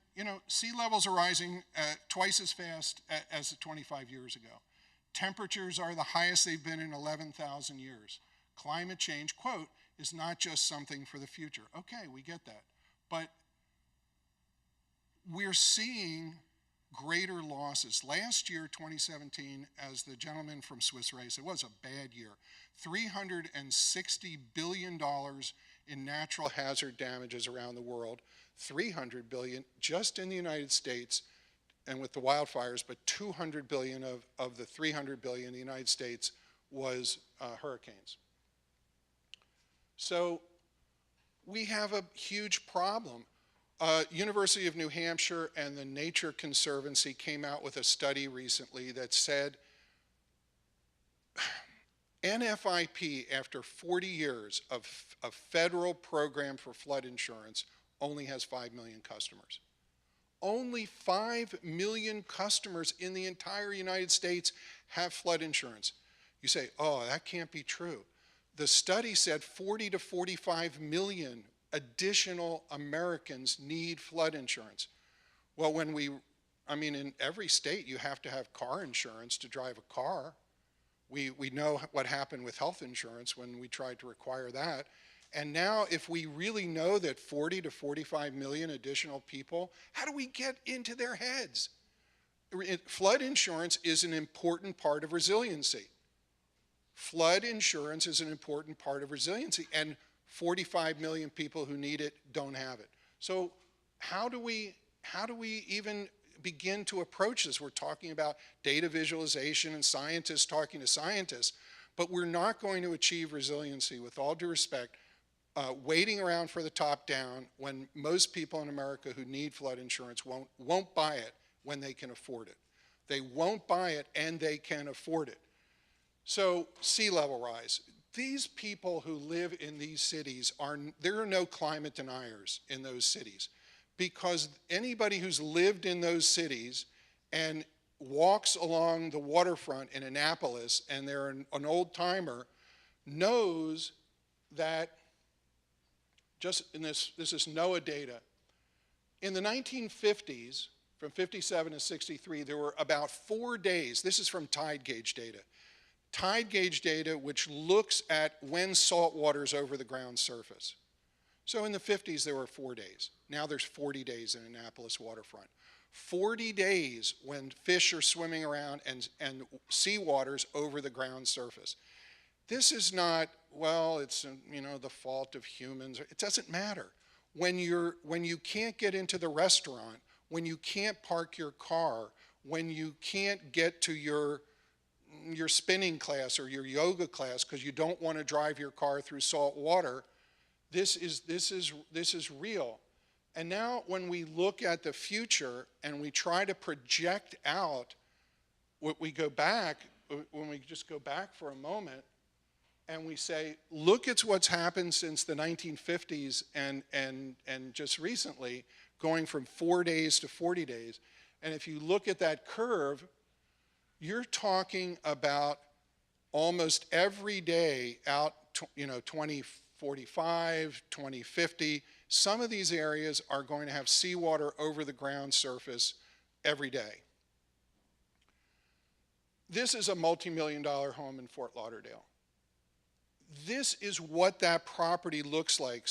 sea levels are rising twice as fast as 25 years ago. Temperatures are the highest they've been in 11,000 years. Climate change, quote, is not just something for the future. Okay, we get that. But we're seeing greater losses. Last year, 2017, as the gentleman from Swiss Re said, it was a bad year. $360 billion in natural hazard damages around the world, $300 billion just in the United States, and with the wildfires, but $200 billion of the $300 billion in the United States was hurricanes. So we have a huge problem. University of New Hampshire and the Nature Conservancy came out with a study recently that said NFIP, after 40 years of a federal program for flood insurance, only has 5 million customers. Only 5 million customers in the entire United States have flood insurance. You say, oh, that can't be true. The study said 40 to 45 million additional Americans need flood insurance. Well, in every state you have to have car insurance to drive a car. We know what happened with health insurance when we tried to require that. And now if we really know that 40 to 45 million additional people, how do we get into their heads? Flood insurance is an important part of resiliency. Flood insurance is an important part of resiliency, and 45 million people who need it don't have it. So how do we even begin to approach this? We're talking about data visualization and scientists talking to scientists, but we're not going to achieve resiliency, with all due respect, waiting around for the top down when most people in America who need flood insurance won't buy it when they can afford it. They won't buy it and they can afford it. So sea level rise. These people who live in these cities, there are no climate deniers in those cities, because anybody who's lived in those cities and walks along the waterfront in Annapolis and they're an old timer knows that, just in this is NOAA data, in the 1950s, from 57 to 63, there were about 4 days, this is from tide gauge data which looks at when salt water is over the ground surface. So in the 50s, there were 4 days. Now there's 40 days in Annapolis waterfront. 40 days when fish are swimming around and seawater's over the ground surface. This is not, well, it's the fault of humans. It doesn't matter. When you can't get into the restaurant, when you can't park your car, when you can't get to your spinning class or your yoga class because you don't want to drive your car through salt water, this is real. And now when we look at the future and we try to project out, when we just go back for a moment and we say, look at what's happened since the 1950s and just recently, going from 4 days to 40 days. And if you look at that curve, you're talking about almost every day out, 2045, 2050. Some of these areas are going to have seawater over the ground surface every day. This is a multi-million-dollar home in Fort Lauderdale. This is what that property looks like.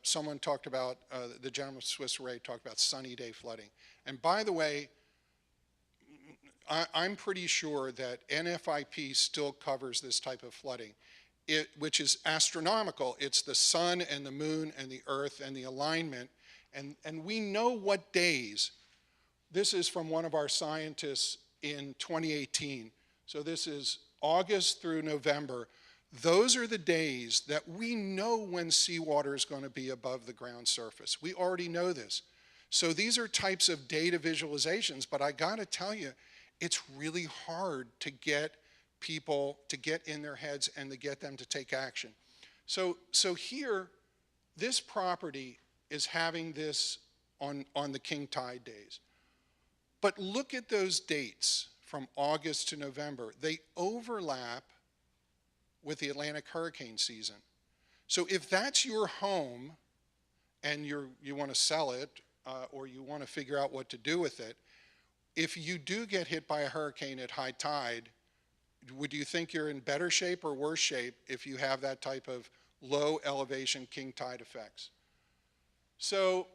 Someone talked about, the gentleman from Swiss Re talked about sunny day flooding. And by the way, I'm pretty sure that NFIP still covers this type of flooding, which is astronomical. It's the sun and the moon and the earth and the alignment. And we know what days. This is from one of our scientists in 2018. So this is August through November. Those are the days that we know when seawater is going to be above the ground surface. We already know this. So these are types of data visualizations, but I got to tell you, it's really hard to get people to get in their heads and to get them to take action. So here, this property is having this on the king tide days. But look at those dates from August to November. They overlap with the Atlantic hurricane season. So if that's your home and you want to sell it or you want to figure out what to do with it, if you do get hit by a hurricane at high tide, would you think you're in better shape or worse shape if you have that type of low elevation king tide effects? So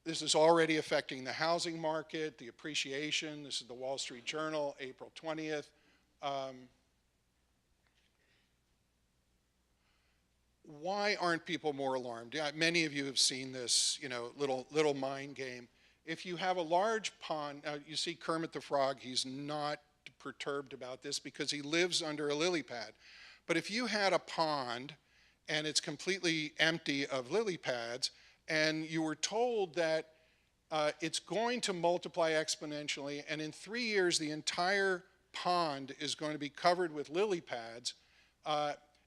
this is already affecting the housing market, the appreciation. This is the Wall Street Journal, April 20th. Why aren't people more alarmed? Yeah, many of you have seen this, little mind game. If you have a large pond, you see Kermit the Frog, he's not perturbed about this because he lives under a lily pad. But if you had a pond and it's completely empty of lily pads and you were told that it's going to multiply exponentially and in 3 years the entire pond is going to be covered with lily pads,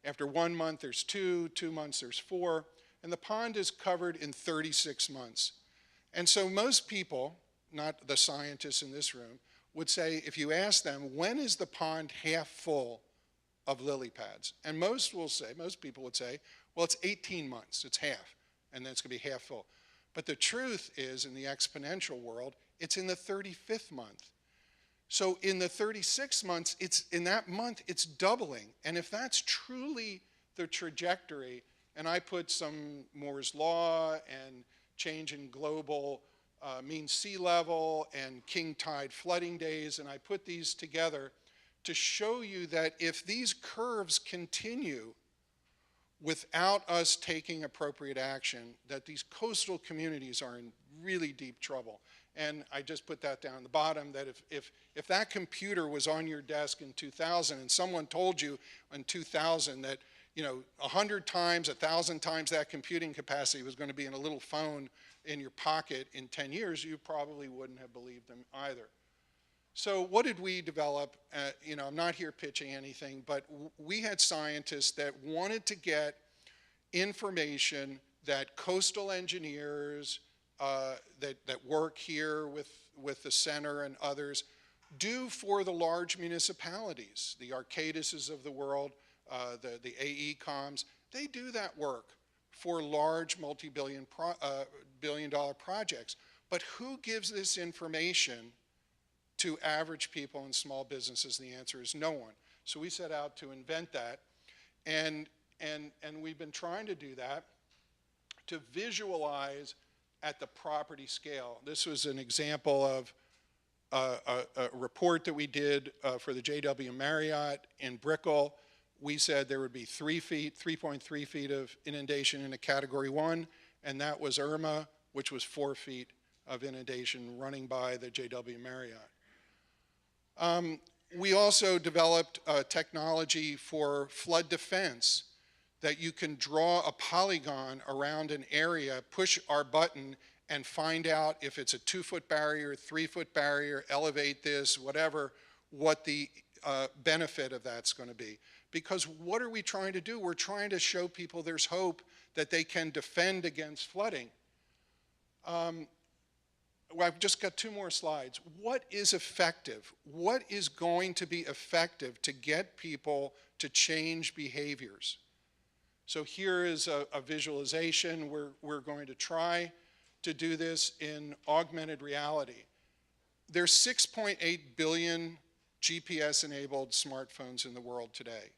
after 1 month there's 2, 2 months there's 4, and the pond is covered in 36 months. And so most people, not the scientists in this room, would say, if you ask them, when is the pond half full of lily pads? And most people would say, well, it's 18 months, it's half, and then it's gonna be half full. But the truth is, in the exponential world, it's in the 35th month. So in the 36 months, in that month, it's doubling. And if that's truly the trajectory, And I put some Moore's Law and change in global mean sea level and king tide flooding days, and I put these together to show you that if these curves continue without us taking appropriate action, that these coastal communities are in really deep trouble. And I just put that down the bottom, that if that computer was on your desk in 2000 and someone told you in 2000 that 100 times, 1,000 times that computing capacity was going to be in a little phone in your pocket in 10 years, you probably wouldn't have believed them either. So what did we develop? I'm not here pitching anything, but we had scientists that wanted to get information that coastal engineers that work here with the center and others do for the large municipalities, the Arcadises of the world, the AECOMs. They do that work for large multi-billion billion-dollar projects. But who gives this information to average people and small businesses? The answer is no one. So we set out to invent that, and we've been trying to do that to visualize at the property scale. This was an example of a report that we did for the JW Marriott in Brickell. We said there would be 3.3 feet of inundation in a Category 1, and that was Irma, which was 4 feet of inundation running by the JW Marriott. We also developed technology for flood defense, that you can draw a polygon around an area, push our button, and find out if it's a 2-foot barrier, 3-foot barrier, elevate this, whatever, what the benefit of that's going to be. Because what are we trying to do? We're trying to show people there's hope that they can defend against flooding. Well, I've just got 2 more slides. What is effective? What is going to be effective to get people to change behaviors? So here is a visualization. We're going to try to do this in augmented reality. There's 6.8 billion GPS-enabled smartphones in the world today.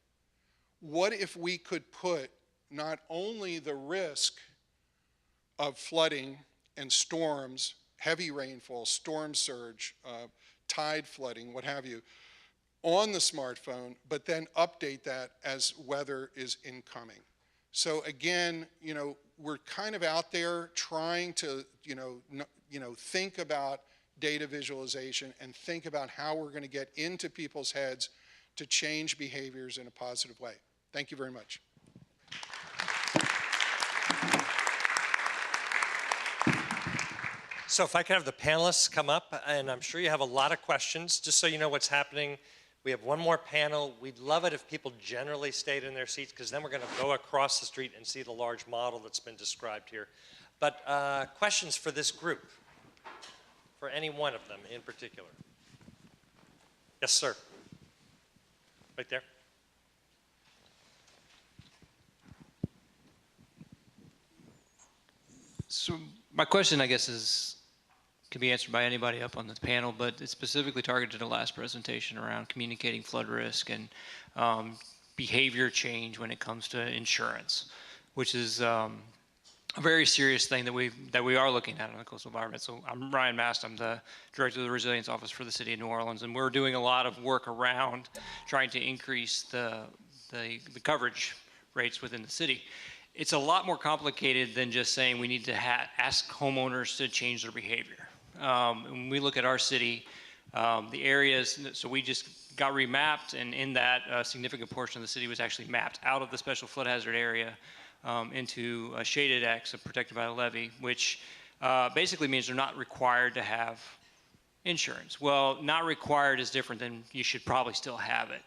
What if we could put not only the risk of flooding and storms, heavy rainfall, storm surge, tide flooding, what have you, on the smartphone, but then update that as weather is incoming. So again, we're kind of out there trying to, think about data visualization and think about how we're going to get into people's heads to change behaviors in a positive way. Thank you very much. So if I could have the panelists come up, and I'm sure you have a lot of questions, just so you know what's happening. We have one more panel. We'd love it if people generally stayed in their seats, because then we're going to go across the street and see the large model that's been described here. But questions for this group, for any one of them in particular? Yes, sir. Right there. So my question, I guess, can be answered by anybody up on the panel, but it's specifically targeted to the last presentation around communicating flood risk and behavior change when it comes to insurance, which is a very serious thing that we are looking at in the coastal environment. So I'm Ryan Mast. I'm the director of the Resilience Office for the City of New Orleans, and we're doing a lot of work around trying to increase the coverage rates within the city. It's a lot more complicated than just saying we need to ask homeowners to change their behavior. When we look at our city, the areas, so we just got remapped, and in that, a significant portion of the city was actually mapped out of the special flood hazard area into a shaded X, protected by a levee, which basically means they're not required to have insurance. Well, not required is different than you should probably still have it.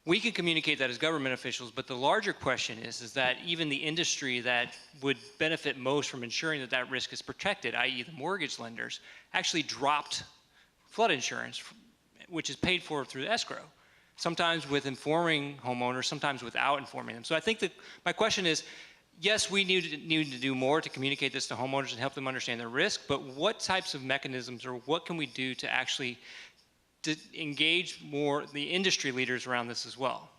We can communicate that as government officials, but the larger question is that even the industry that would benefit most from ensuring that that risk is protected, i.e. the mortgage lenders, actually dropped flood insurance, which is paid for through escrow, sometimes with informing homeowners, sometimes without informing them. So I think that my question is, yes, we need to do more to communicate this to homeowners and help them understand the risk, but what types of mechanisms or what can we do to actually to engage more the industry leaders around this as well?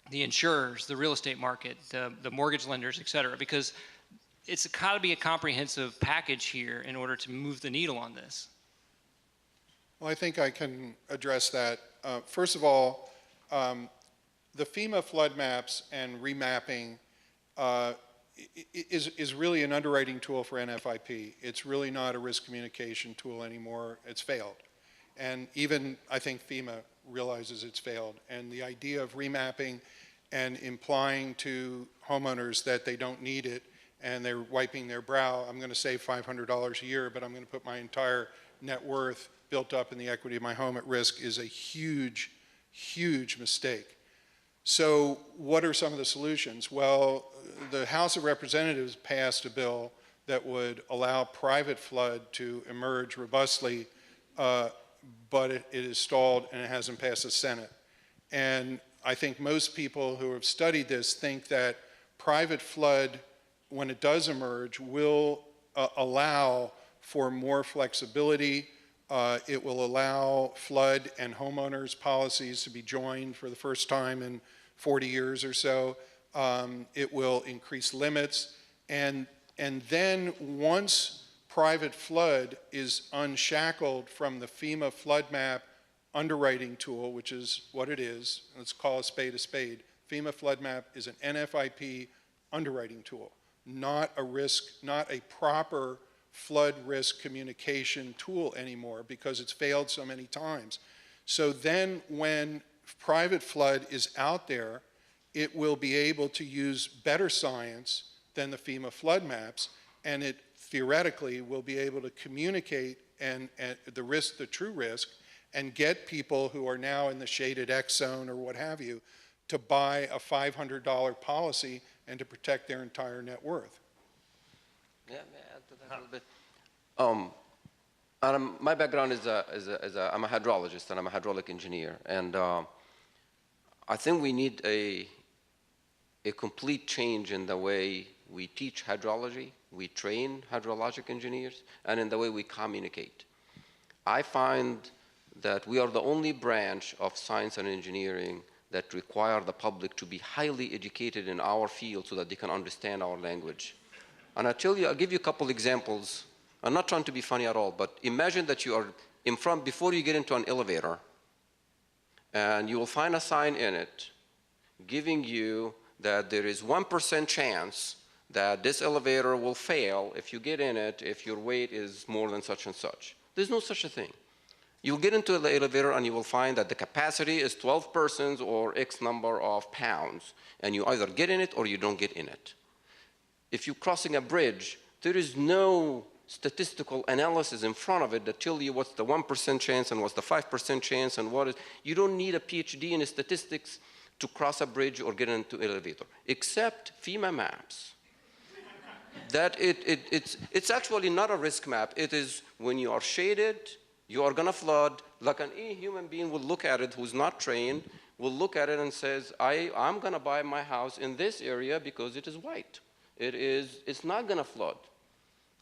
the insurers, the real estate market, the mortgage lenders, et cetera, because it's got to be a comprehensive package here in order to move the needle on this. Well, I think I can address that. First of all, the FEMA flood maps and remapping is really an underwriting tool for NFIP. It's really not a risk communication tool anymore. It's failed. And even I think FEMA realizes it's failed. And the idea of remapping and implying to homeowners that they don't need it and they're wiping their brow, I'm going to save $500 a year, but I'm going to put my entire net worth built up in the equity of my home at risk, is a huge, huge mistake. So what are some of the solutions? Well, the House of Representatives passed a bill that would allow private flood to emerge robustly, but it is stalled and it hasn't passed the Senate. And I think most people who have studied this think that private flood, when it does emerge, will allow for more flexibility. It will allow flood and homeowners policies to be joined for the first time in 40 years or so. It will increase limits. And then once private flood is unshackled from the FEMA flood map underwriting tool, which is what it is, let's call a spade. FEMA flood map is an NFIP underwriting tool, not a proper flood risk communication tool anymore, because it's failed so many times. So then when private flood is out there, it will be able to use better science than the FEMA flood maps, and it theoretically will be able to communicate and the true risk, and get people who are now in the shaded X zone or what have you to buy a $500 policy and to protect their entire net worth. Yeah, may I add to that a little bit? My background is I'm a hydrologist and I'm a hydraulic engineer, and I think we need a complete change in the way we teach hydrology, we train hydrologic engineers, and in the way we communicate. I find that we are the only branch of science and engineering that require the public to be highly educated in our field so that they can understand our language. And I'll give you a couple examples. I'm not trying to be funny at all, but imagine that you are in front, before you get into an elevator, and you will find a sign in it giving you that there is 1% chance that this elevator will fail if you get in it if your weight is more than such and such. There's no such a thing. You'll get into the elevator and you will find that the capacity is 12 persons or X number of pounds, and you either get in it or you don't get in it. If you're crossing a bridge, there is no statistical analysis in front of it that tell you what's the 1% chance and what's the 5% chance and what is. You don't need a PhD in statistics to cross a bridge or get into an elevator, except FEMA maps. That it's actually not a risk map. It is when you are shaded, you are going to flood, like any human being will look at it who's not trained, will look at it and says, I'm going to buy my house in this area because it is white. It's not going to flood.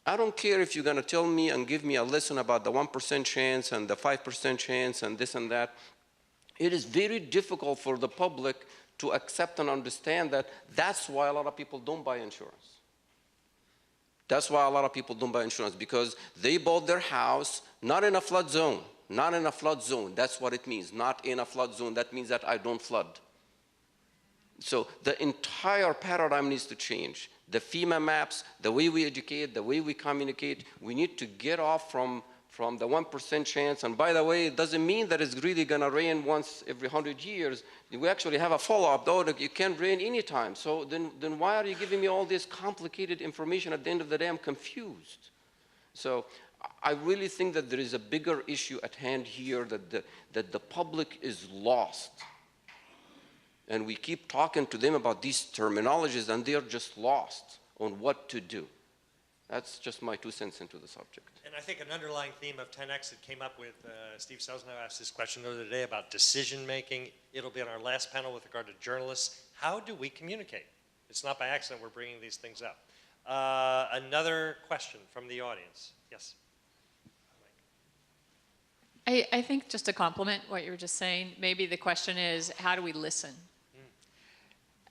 I don't care if you're going to tell me and give me a lesson about the 1% chance and the 5% chance and this and that. It is very difficult for the public to accept and understand that. That's why a lot of people don't buy insurance. That's why a lot of people don't buy insurance, because they bought their house not in a flood zone. Not in a flood zone. That's what it means. Not in a flood zone. That means that I don't flood. So the entire paradigm needs to change. The FEMA maps, the way we educate, the way we communicate, we need to get off from the 1% chance. And by the way, it doesn't mean that it's really going to rain once every 100 years. We actually have a follow-up, though, that it can rain anytime. So then why are you giving me all this complicated information? At the end of the day, I'm confused. So I really think that there is a bigger issue at hand here, that the public is lost. And we keep talking to them about these terminologies, and they're just lost on what to do. That's just my 2 cents into the subject. And I think an underlying theme of 10X that came up with Steve Selznow asked this question the other day about decision making. It'll be on our last panel with regard to journalists. How do we communicate? It's not by accident we're bringing these things up. Another question from the audience. Yes. I think just to complement what you were just saying, maybe the question is, how do we listen?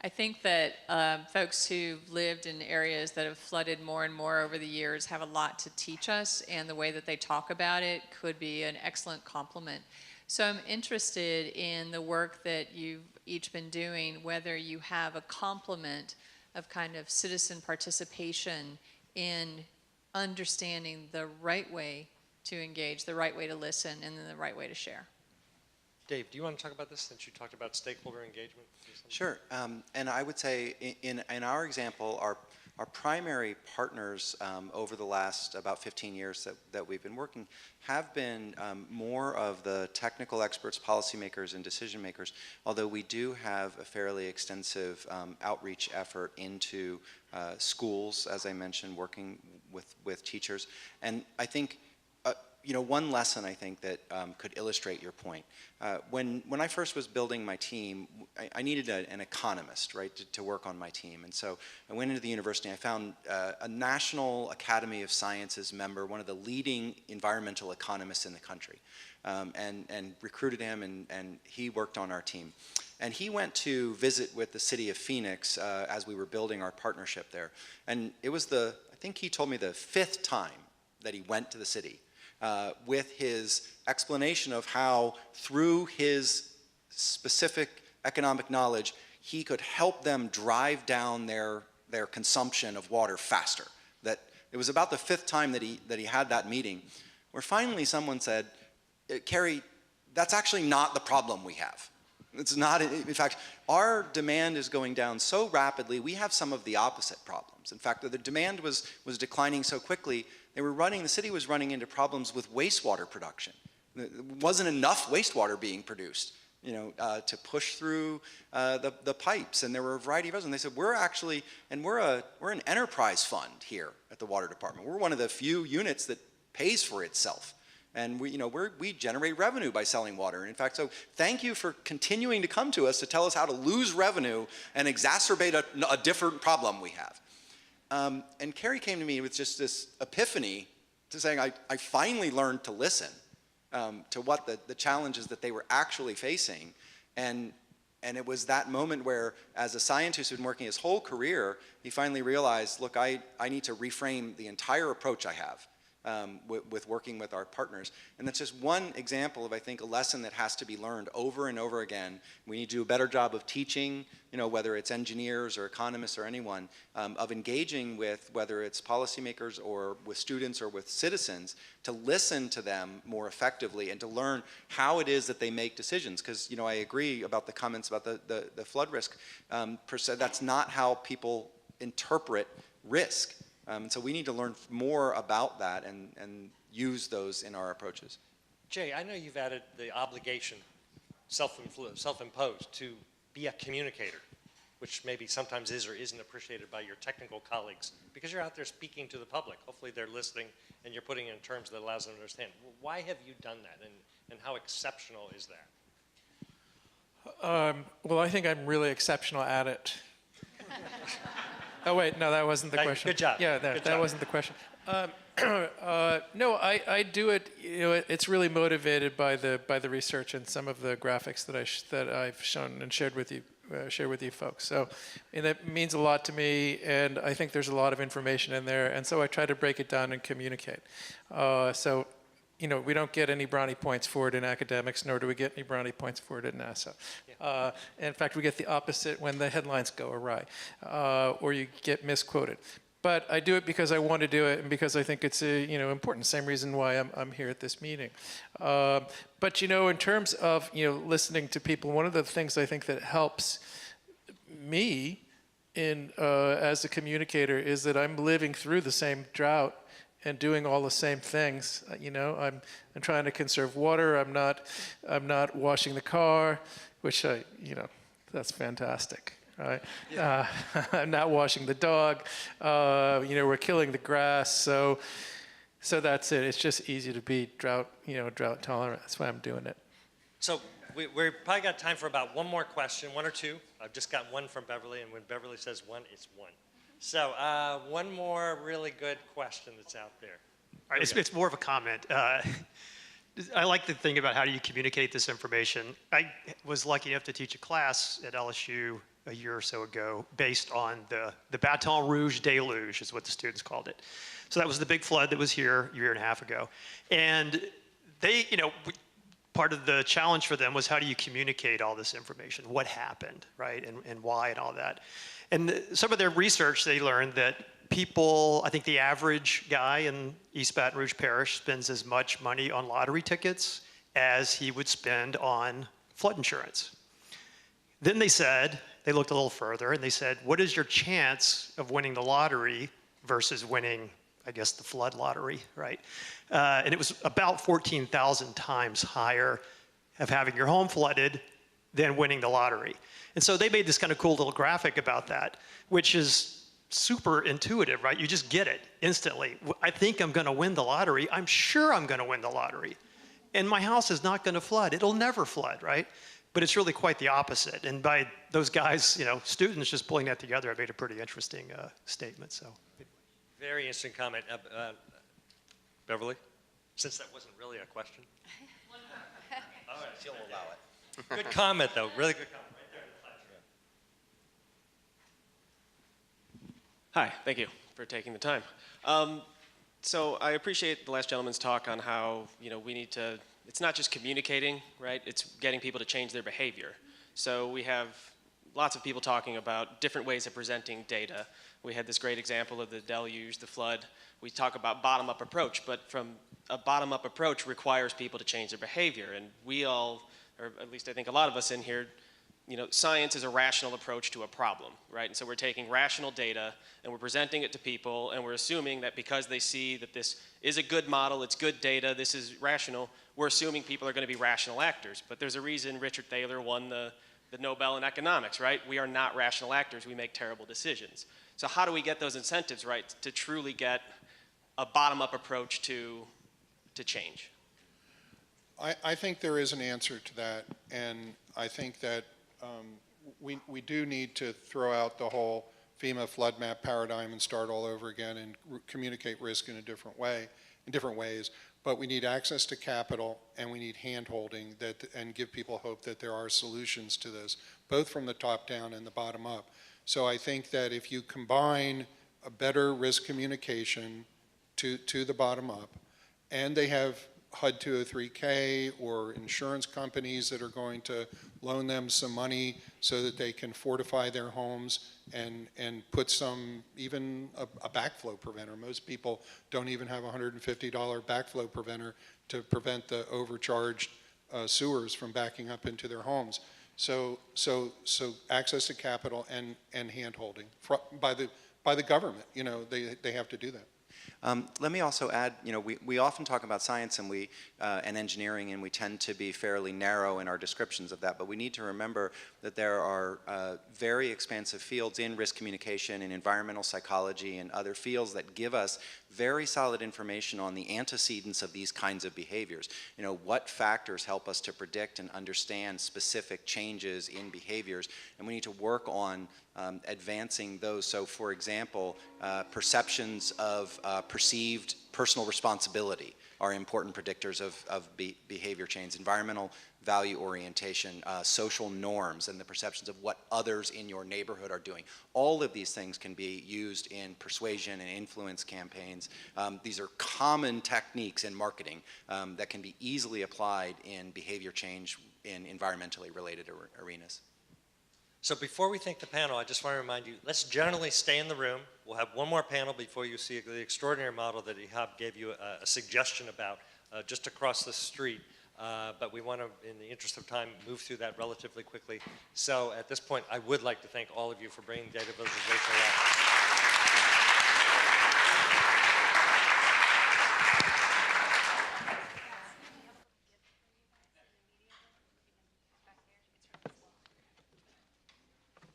I think that folks who've lived in areas that have flooded more and more over the years have a lot to teach us, and the way that they talk about it could be an excellent complement. So I'm interested in the work that you've each been doing, whether you have a complement of kind of citizen participation in understanding the right way to engage, the right way to listen, and then the right way to share. Dave, do you want to talk about this since you talked about stakeholder engagement? Sure, and I would say in our example, our primary partners over the last about 15 years that we've been working have been more of the technical experts, policymakers, and decision makers, although we do have a fairly extensive outreach effort into schools, as I mentioned, working with teachers. And I think one lesson I think that could illustrate your point. When I first was building my team, I needed an economist, right, to work on my team. And so I went into the university and I found a National Academy of Sciences member, one of the leading environmental economists in the country, and recruited him, and he worked on our team. And he went to visit with the city of Phoenix as we were building our partnership there. And it was I think he told me the 5th time that he went to the city. With his explanation of how, through his specific economic knowledge, he could help them drive down their consumption of water faster. That it was about the 5th time that he had that meeting, where finally someone said, "Kerry, that's actually not the problem we have. It's not. In fact, our demand is going down so rapidly. We have some of the opposite problems. In fact, the demand was declining so quickly. The city was running into problems with wastewater production. There wasn't enough wastewater being produced, to push through the pipes, and there were a variety of others. And they said, we're an enterprise fund here at the water department. We're one of the few units that pays for itself, and we generate revenue by selling water. And in fact, so thank you for continuing to come to us to tell us how to lose revenue and exacerbate a different problem we have." And Kerry came to me with just this epiphany to saying, I finally learned to listen to what the challenges that they were actually facing. And it was that moment where, as a scientist who'd been working his whole career, he finally realized, look, I need to reframe the entire approach I have with working with our partners. And that's just one example of, I think, a lesson that has to be learned over and over again. We need to do a better job of teaching, whether it's engineers or economists or anyone, of engaging with, whether it's policymakers or with students or with citizens, to listen to them more effectively and to learn how it is that they make decisions. Because, I agree about the comments about the flood risk. That's not how people interpret risk. So we need to learn more about that and use those in our approaches. Jay, I know you've added the obligation, self-imposed, to be a communicator, which maybe sometimes is or isn't appreciated by your technical colleagues, because you're out there speaking to the public. Hopefully they're listening and you're putting it in terms that allows them to understand. Why have you done that, and how exceptional is that? Well, I think I'm really exceptional at it. Oh, wait, no, that wasn't the question. Good job. Yeah, that wasn't the question. No, I do it. It's really motivated by the research and some of the graphics that I've shown and shared with you folks. So, and it means a lot to me, and I think there's a lot of information in there, and so I try to break it down and communicate. So, we don't get any brownie points for it in academics, nor do we get any brownie points for it at NASA. Yeah. In fact, we get the opposite when the headlines go awry, or you get misquoted. But I do it because I want to do it, and because I think it's important. Same reason why I'm here at this meeting. But in terms of listening to people, one of the things I think that helps me as a communicator is that I'm living through the same drought and doing all the same things. I'm trying to conserve water. I'm not washing the car, which that's fantastic. Right? Yeah. I'm not washing the dog. We're killing the grass. So that's it. It's just easy to be drought tolerant. That's why I'm doing it. So we've probably got time for about one more question, one or two. I've just got one from Beverly, and when Beverly says one, it's one. So one more really good question that's out there. All right, it's more of a comment. I like to think about how do you communicate this information. I was lucky enough to teach a class at LSU a year or so ago based on the Baton Rouge Deluge is what the students called it. So that was the big flood that was here a year and a half ago. And they, part of the challenge for them was how do you communicate all this information? What happened, right? And why and all that. And some of their research, they learned that people, I think the average guy in East Baton Rouge Parish spends as much money on lottery tickets as he would spend on flood insurance. Then they looked a little further and they said, what is your chance of winning the lottery versus winning, I guess, the flood lottery, right? And it was about 14,000 times higher of having your home flooded than winning the lottery. And so they made this kind of cool little graphic about that, which is super intuitive, right? You just get it instantly. I think I'm going to win the lottery. I'm sure I'm going to win the lottery. And my house is not going to flood. It'll never flood, right? But it's really quite the opposite. And by those guys, students just pulling that together, I made a pretty interesting statement. So, Very interesting comment. Beverly, since that wasn't really a question. All right, she'll allow it. Good comment, though. Really good comment. Right there in the flash. Hi, thank you for taking the time. So I appreciate the last gentleman's talk on how, we need to, it's not just communicating, right? It's getting people to change their behavior. So we have lots of people talking about different ways of presenting data. We had this great example of the deluge, the flood. We talk about bottom-up approach, but from a bottom-up approach requires people to change their behavior. And we all, or at least I think a lot of us in here, science is a rational approach to a problem, right? And so we're taking rational data and we're presenting it to people and we're assuming that because they see that this is a good model, it's good data, this is rational, we're assuming people are going to be rational actors. But there's a reason Richard Thaler won the Nobel in economics, right? We are not rational actors, we make terrible decisions. So how do we get those incentives, right, to truly get a bottom-up approach to change? I think there is an answer to that, and I think that we do need to throw out the whole FEMA flood map paradigm and start all over again and communicate risk in a different way, in different ways. But we need access to capital and we need hand-holding and give people hope that there are solutions to this, both from the top down and the bottom up. So I think that if you combine a better risk communication to the bottom up, and they have HUD 203K or insurance companies that are going to loan them some money so that they can fortify their homes and put some, even a backflow preventer. Most people don't even have a $150 backflow preventer to prevent the overcharged sewers from backing up into their homes. So access to capital and hand-holding by the government. They have to do that. Let me also add, we often talk about science and engineering, and we tend to be fairly narrow in our descriptions of that, but we need to remember that there are very expansive fields in risk communication and environmental psychology and other fields that give us very solid information on the antecedents of these kinds of behaviors. What factors help us to predict and understand specific changes in behaviors, and we need to work on advancing those. So for example, perceptions of perceived personal responsibility are important predictors of behavior change. Environmental value orientation, social norms, and the perceptions of what others in your neighborhood are doing. All of these things can be used in persuasion and influence campaigns. These are common techniques in marketing that can be easily applied in behavior change in environmentally related arenas. So before we thank the panel, I just want to remind you, let's generally stay in the room. We'll have one more panel before you see the extraordinary model that Ehab gave you a suggestion about just across the street. But we want to, in the interest of time, move through that relatively quickly. So at this point, I would like to thank all of you for bringing data visualization around.